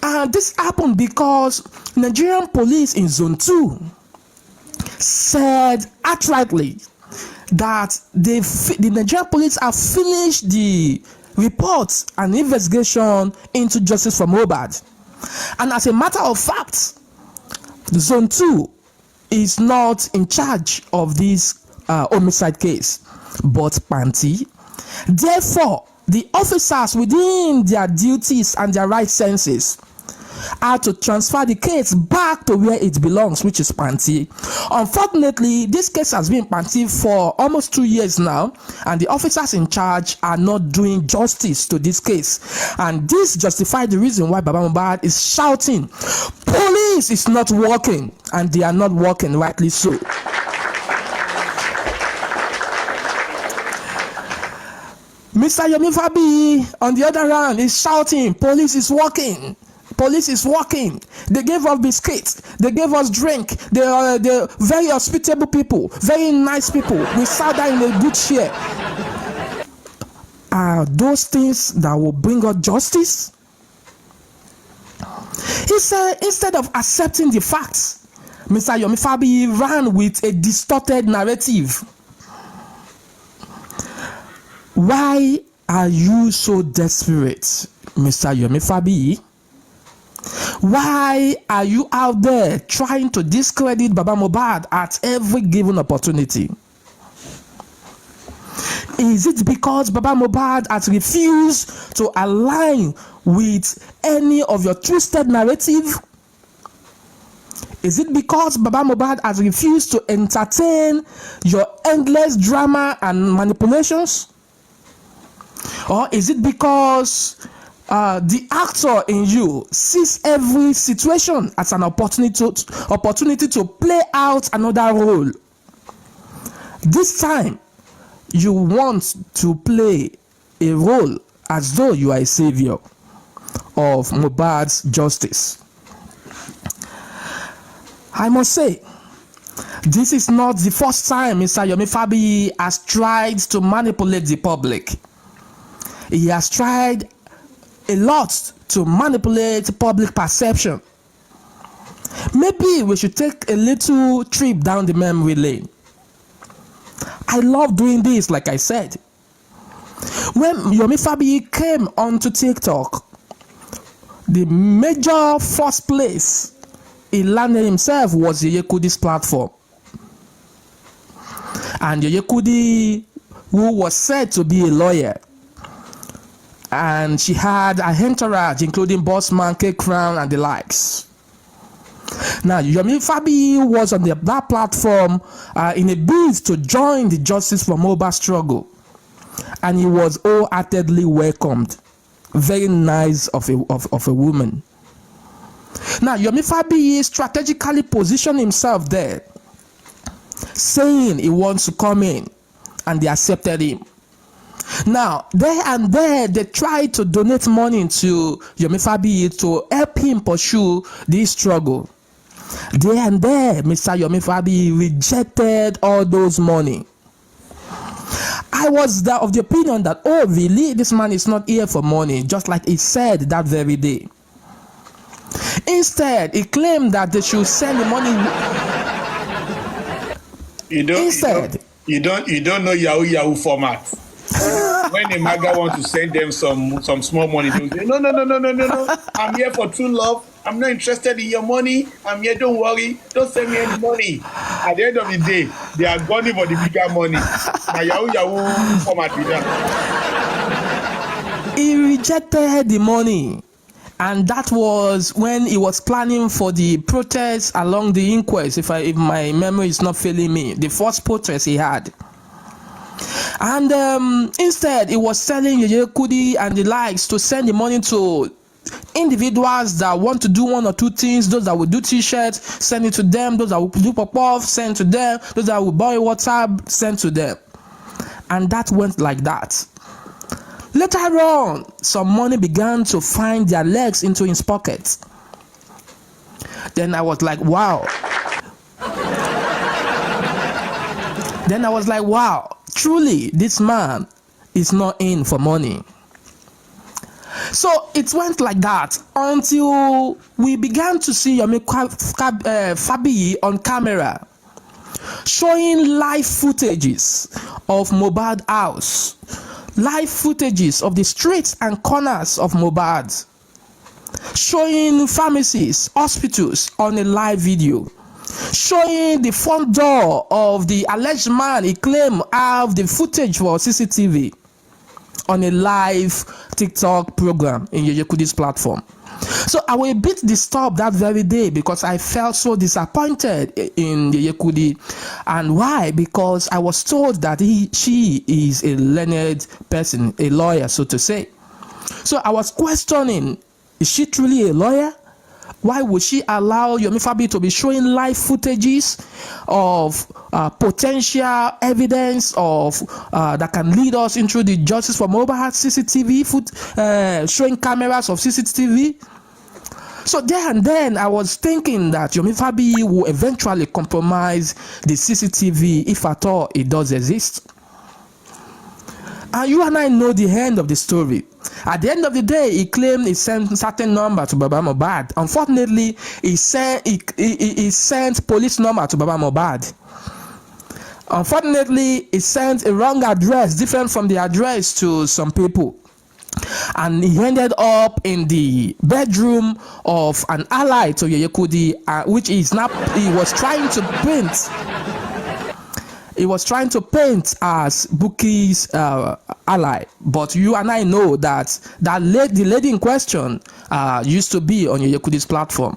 And this happened because Nigerian police in Zone 2 said outrightly that the Nigerian police have finished the reports and investigation into justice for Mohbad. And as a matter of fact, Zone 2 is not in charge of this homicide case, but Panti. Therefore, the officers within their duties and their right senses are to transfer the case back to where it belongs, which is Panti. Unfortunately, this case has been in Panti for almost 2 years now, and the officers in charge are not doing justice to this case. And this justifies the reason why Baba Mohbad is shouting, police is not working, and they are not working, rightly so. Mr. Yomi Fabayi, on the other hand, is shouting, police is working. Police is working. They gave us biscuits. They gave us drink. They are very hospitable people, very nice people. We sat down in a good chair. Are those things that will bring us justice? He said, instead of accepting the facts, Mr. Yomi Fabayi ran with a distorted narrative. Why are you so desperate, Mr. Yomi Fabayi? Why are you out there trying to discredit Baba Mohbad at every given opportunity? Is it because Baba Mohbad has refused to align with any of your twisted narrative? Is it because Baba Mohbad has refused to entertain your endless drama and manipulations? Or is it because the actor in you sees every situation as an opportunity to play out another role? This time, you want to play a role as though you are a savior of Mohbad's justice. I must say, this is not the first time Mr. Yomi Fabayi has tried to manipulate the public. He has tried a lot to manipulate public perception. Maybe we should take a little trip down the memory lane. I love doing this, like I said. When Yomi Fabayi came onto TikTok, the major first place he landed himself was Yeye Kudi's platform. And Yeye Kudi, who was said to be a lawyer, and she had an entourage including Bossman, K Crown, and the likes. Now, Yomi Fabayi was on that platform in a bid to join the Justice for Mohbad struggle, and he was wholeheartedly welcomed. Very nice of a woman. Now, Yomi Fabayi strategically positioned himself there, saying he wants to come in, and they accepted him. Now, there and there, they tried to donate money to Yomi Fabayi to help him pursue this struggle. There and there, Mr. Yomi Fabayi rejected all those money. I was of the opinion that, oh, really, this man is not here for money, just like he said that very day. Instead, he claimed that they should send the money. You don't know Yahoo format. when a maga want to send them some small money, they will say, no. I'm here for true love. I'm not interested in your money. I'm here. Don't worry. Don't send me any money. At the end of the day, they are gunning for the bigger money. Now Yahoo format with that. He rejected the money. And that was when he was planning for the protest along the inquest, if my memory is not failing me, the first protest he had. And instead, he was telling Yeye Kudi and the likes to send the money to individuals that want to do one or two things. Those that will do t-shirts, send it to them. Those that will do pop-off, send to them. Those that will buy WhatsApp, send to them. And that went like that. Later on, some money began to find their legs into his pockets. Then I was like, wow. Truly, this man is not in for money. So it went like that until we began to see Yomi Fabayi on camera, showing live footages of Mohbad house, live footages of the streets and corners of Mohbad, showing pharmacies, hospitals on a live video, showing the front door of the alleged man he claimed have the footage for CCTV on a live TikTok program in Yeye Kudi's platform. So I was a bit disturbed that very day because I felt so disappointed in Yeye Kudi. And why? Because I was told that she is a learned person, a lawyer, so to say. So I was questioning, is she truly a lawyer? Why would she allow Yomi Fabayi to be showing live footages of potential evidence of that can lead us into the justice for Mohbad CCTV, showing cameras of CCTV? So there and then I was thinking that Yomi Fabayi will eventually compromise the CCTV if at all it does exist. And you and I know the end of the story. At the end of the day, he claimed he sent a certain number to Baba Mohbad. Unfortunately, he sent police number to Baba Mohbad. Unfortunately, he sent a wrong address, different from the address to some people. And he ended up in the bedroom of an ally to Yeye Kudi, which he was trying to paint. He was trying to paint as Buki's ally, but you and I know that the lady in question used to be on Yeye Kudi's platform.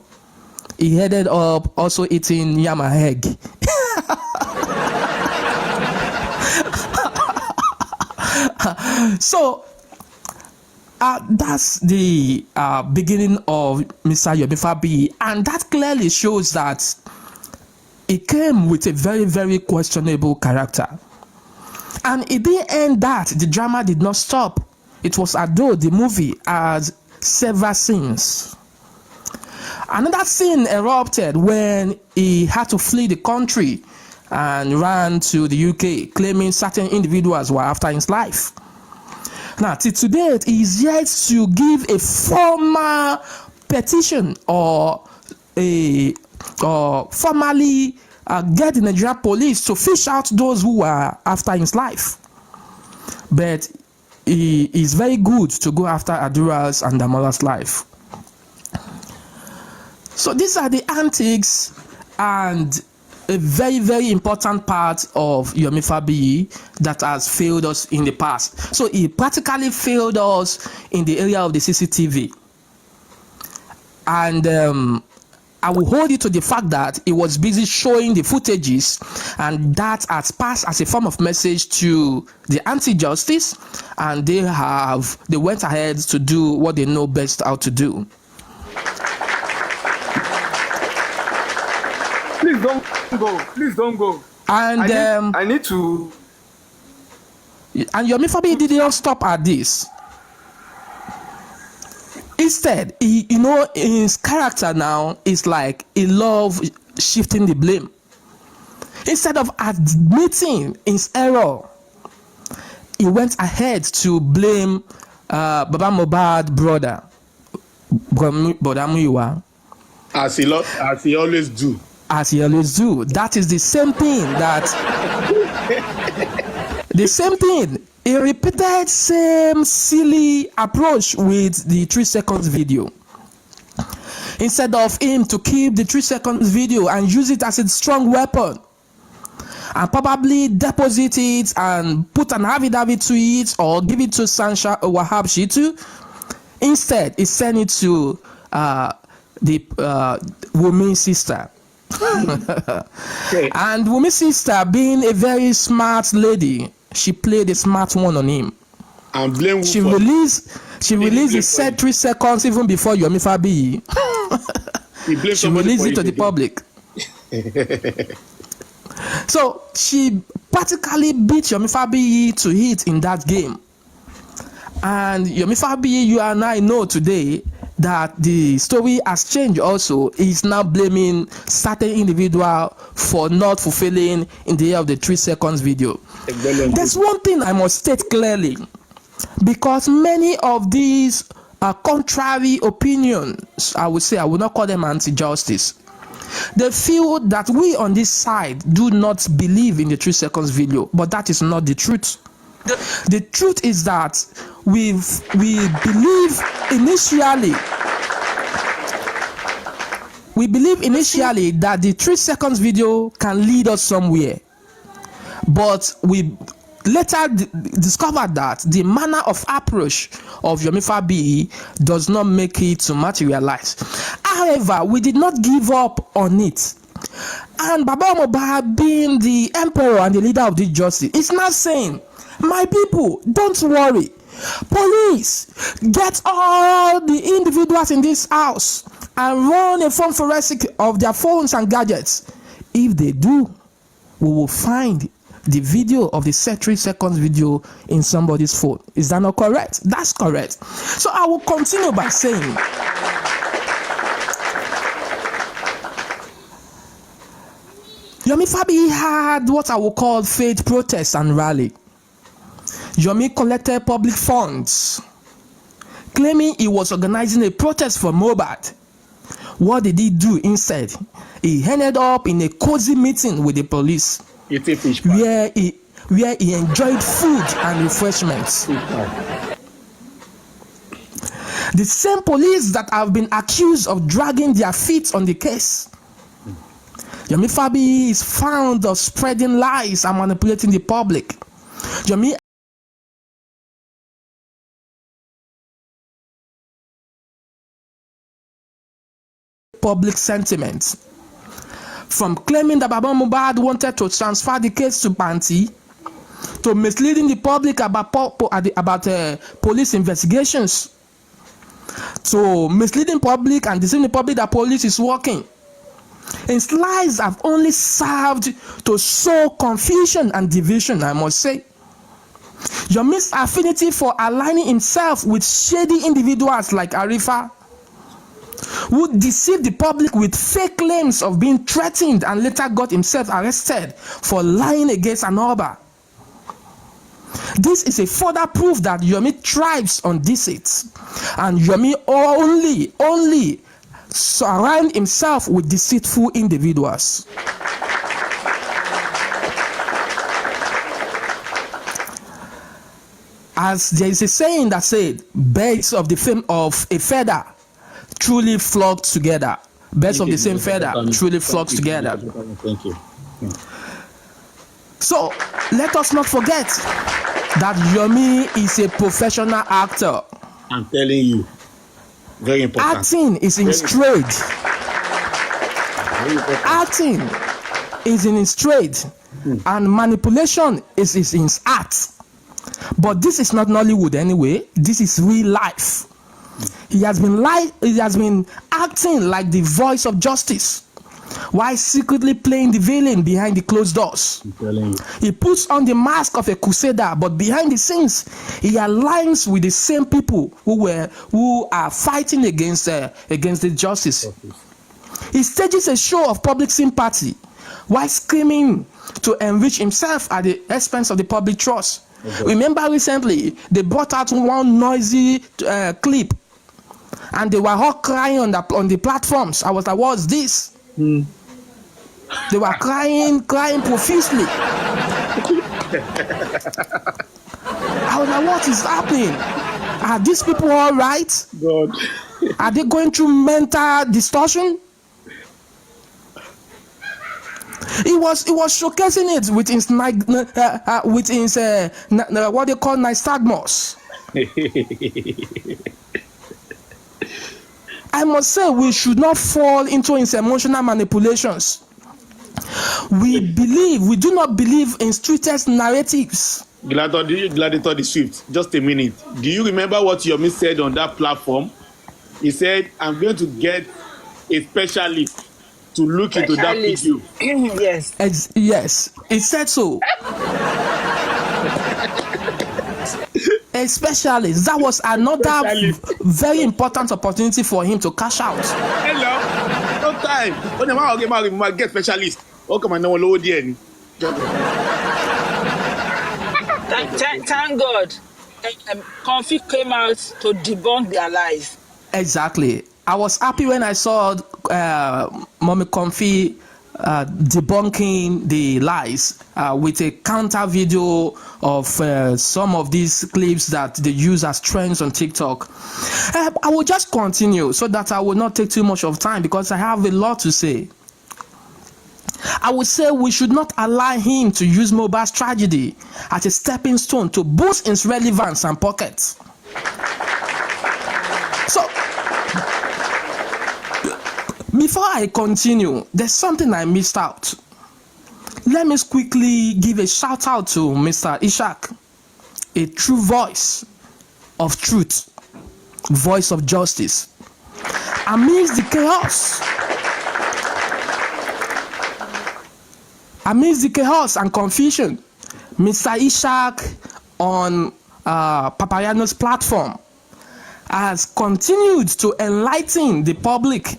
He headed up also eating yam and egg. So that's the beginning of Mr. Yomi Fabayi, and that clearly shows that he came with a very, very questionable character. And it didn't end that. The drama did not stop. It was as though the movie has several scenes. Another scene erupted when he had to flee the country and ran to the UK, claiming certain individuals were after his life. Now, till today, he is yet to give a formal petition or formally get the Nigerian police to fish out those who were after his life. But he is very good to go after Adura's and Damola's life. So these are the antics and a very, very important part of Yomi Fabayi that has failed us in the past. So he practically failed us in the area of the CCTV. And I will hold you to the fact that he was busy showing the footages, and that has passed as a form of message to the anti-justice, and they went ahead to do what they know best how to do. Please don't go. Please don't go. And I need to. And Yomi Fabayi didn't stop at this. Instead, his character now is like he loves shifting the blame. Instead of admitting his error, he went ahead to blame Baba Mohbad brother Muyiwa. As he always do. As he always do. That is the same thing He repeated same silly approach with the 3 seconds video. Instead of him to keep the 3 seconds video and use it as a strong weapon and probably deposit it and put an affidavit to it or give it to Sansha or Wahab Shitu, instead he sent it to the Wumi's sister. And Wumi's sister, being a very smart lady, she played a smart one on him. And blame She released the said 3 seconds even before Yomi Fabayi. She released it to the public. So she practically beat Yomi Fabayi to hit in that game. And Yomi Fabayi, you and I know today that the story has changed also. He's now blaming certain individual for not fulfilling in the year of the 3 seconds video. There's one thing I must state clearly, because many of these contrary opinions, I would say, I will not call them anti-justice. They feel that we on this side do not believe in the 3 seconds video, but that is not the truth. The truth is that we believe initially that the 3 seconds video can lead us somewhere, but we later discovered that the manner of approach of Yomi Fabayi does not make it to materialize. However, we did not give up on it. And Baba Mohbad, being the emperor and the leader of this justice, is now saying, my people, don't worry. Police, get all the individuals in this house and run a phone forensic of their phones and gadgets. If they do, we will find the video of the 3 seconds video in somebody's phone. Is that not correct? That's correct. So I will continue by saying, Yomi Fabayi had what I will call faith protests and rally. Yomi collected public funds, claiming he was organizing a protest for Mohbad. What did he do instead? He ended up in a cozy meeting with the police, where he enjoyed food and refreshments. The same police that have been accused of dragging their feet on the case. Yomi Fabayi is found of spreading lies and manipulating the public. Yomi public sentiment, from claiming that Baba Mohbad wanted to transfer the case to Banti, to misleading the public about police investigations, to misleading public and deceiving the public that police is working. His lies have only served to sow confusion and division, I must say. Yomi's affinity for aligning himself with shady individuals like Arifa, who deceived the public with fake claims of being threatened and later got himself arrested for lying against an Oba. This is a further proof that Yomi thrives on deceit, and Yomi only surround himself with deceitful individuals. As there is a saying that said, birds of the fame of a feather truly flock together. Birds of the same feather truly flock together. Thank you. So let us not forget that Yomi is a professional actor. I'm telling you, very important. Acting is in his trade. Acting is in his trade, and manipulation is in his art. But this is not Nollywood anyway. This is real life. He has been acting like the voice of justice, while secretly playing the villain behind the closed doors. He puts on the mask of a crusader, but behind the scenes, he aligns with the same people who are fighting against the justice. He stages a show of public sympathy while screaming to enrich himself at the expense of the public trust. Remember recently, they brought out one noisy clip, and they were all crying on the platforms. I was like, what's this? They were crying profusely. I was like, what is happening? Are these people all right? God. Are they going through mental distortion? He was showcasing it with his what they call nystagmus. I must say we should not fall into his emotional manipulations. We do not believe in streetest narratives. Gladiator the Swift, just a minute. Do you remember what Yomi said on that platform? He said, I'm going to get a specialist to look into that video. Yes. Yes, it said so. A specialist. That was another very important opportunity for him to cash out. Hello, no time. When I get specialist, come on, no low there. Thank God. Comfy came out to debunk their lies. Exactly. I was happy when I saw Mommy Comfy debunking the lies with a counter video of some of these clips that they use as trends on TikTok. I will just continue so that I will not take too much of time because I have a lot to say. I would say we should not allow him to use Mohbad's tragedy as a stepping stone to boost its relevance and pockets. So, before I continue, there's something I missed out. Let me quickly give a shout out to Mr. Ishak, a true voice of truth, voice of justice. Amidst the chaos and confusion, Mr. Ishak on Papayano's platform has continued to enlighten the public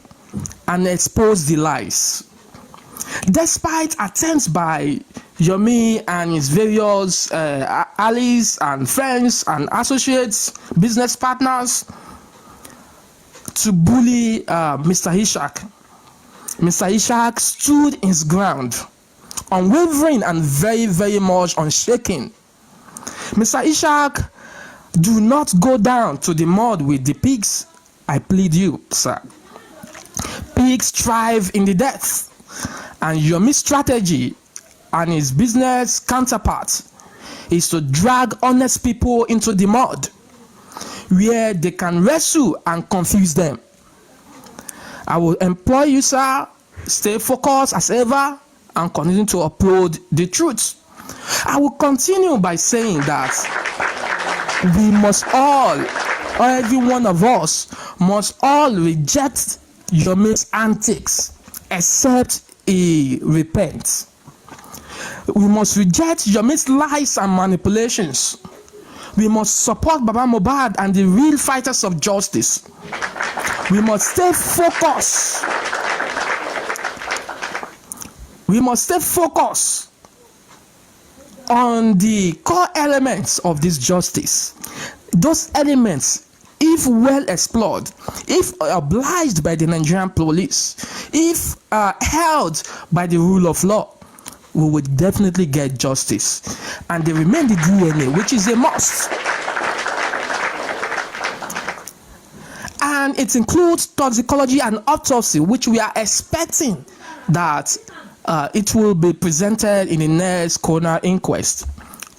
and expose the lies. Despite attempts by Yomi and his various allies and friends and associates, business partners to bully Mr. Ishak, Mr. Ishak stood his ground, unwavering and very, very much unshaken. Mr. Ishak, do not go down to the mud with the pigs. I plead you, sir. Pigs thrive in the depths, and Yomi's strategy and his business counterpart is to drag honest people into the mud where they can wrestle and confuse them. I will implore you, sir, stay focused as ever and continue to upload the truth. I will continue by saying that we must all, or every one of us, must all reject Yomi's antics except he repents. We must reject Yomi's lies and manipulations. We must support Baba Mohbad and the real fighters of justice. We must stay focused. We must stay focused on the core elements of this justice. Those elements, if well explored, if obliged by the Nigerian police, if held by the rule of law, we would definitely get justice. And they remain the DNA, which is a must. And it includes toxicology and autopsy, which we are expecting that it will be presented in the next coroner inquest,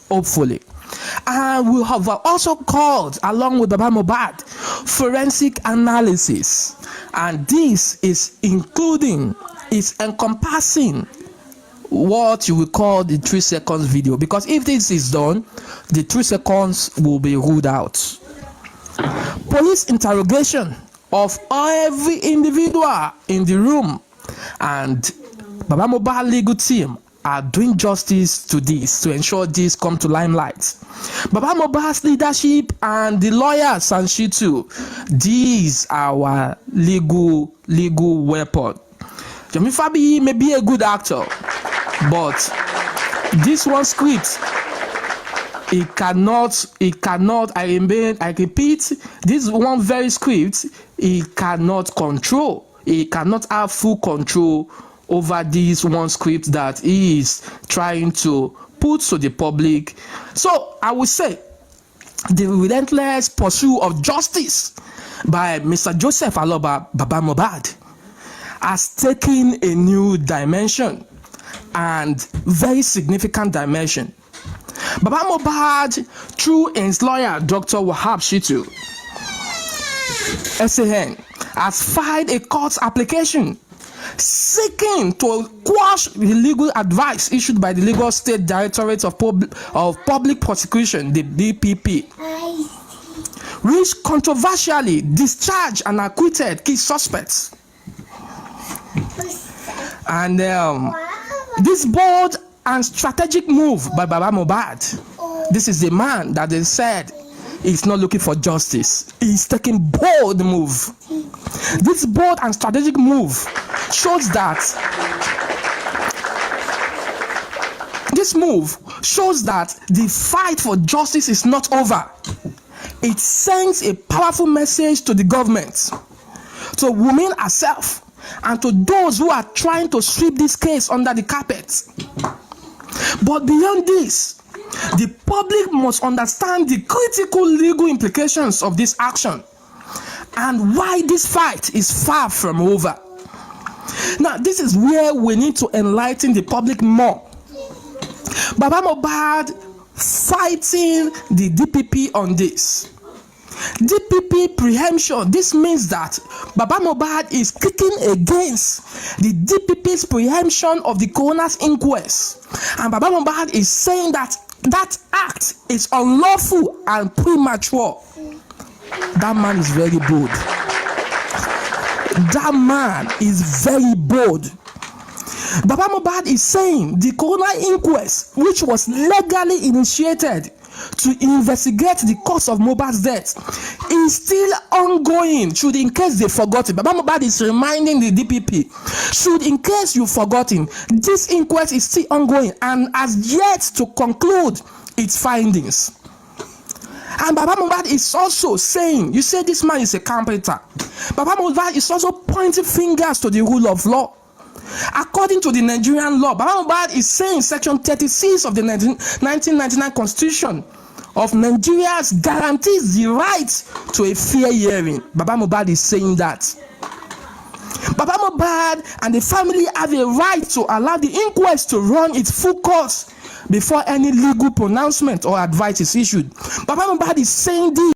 hopefully. And we have also called, along with Baba Mohbad, forensic analysis. And this is encompassing what you will call the 3 seconds video. Because if this is done, the 3 seconds will be ruled out. Police interrogation of every individual in the room, and Baba Mohbad legal team are doing justice to this to ensure this come to limelight. Baba Mohbad's leadership and the lawyers and she too, these are our legal weapon. Yomi Fabayi may be a good actor, but this one script, it cannot, I repeat, this one very script, it cannot control. It cannot have full control over this one script that he is trying to put to the public. So I would say the relentless pursuit of justice by Mr. Joseph Aloba Baba Mohbad has taken a new dimension and very significant dimension. Baba Mohbad, through his lawyer, Dr. Wahab Shitu, SAN, has filed a court application seeking to quash the legal advice issued by the Lagos State Directorate of Public Prosecution, the DPP, which controversially discharged and acquitted key suspects. And this bold and strategic move by Baba Mohbad, this is the man that they said is not looking for justice. He's taking bold move. This bold and strategic move shows that the fight for justice is not over. It sends a powerful message to the government, to women herself, and to those who are trying to sweep this case under the carpet. But beyond this, the public must understand the critical legal implications of this action and why this fight is far from over. Now, this is where we need to enlighten the public more. Baba Mohbad fighting the DPP on this. DPP preemption. This means that Baba Mohbad is kicking against the DPP's preemption of the coroner's inquest. And Baba Mohbad is saying that that act is unlawful and premature. That man is very bold. That man is very bold. Baba Mohbad is saying the coroner inquest, which was legally initiated to investigate the cause of Mohbad's death, is still ongoing. Should in case they forgot it, Baba Mohbad is reminding the DPP, should in case you've forgotten, this inquest is still ongoing and has yet to conclude its findings. And Baba Mohbad is also saying, you say this man is a carpenter. Baba Mohbad is also pointing fingers to the rule of law. According to the Nigerian law, Baba Mohbad is saying Section 36 of the 1999 Constitution of Nigeria guarantees the right to a fair hearing. Baba Mohbad is saying that. Baba Mohbad and the family have a right to allow the inquest to run its full course before any legal pronouncement or advice is issued. Baba Mohbad is saying this.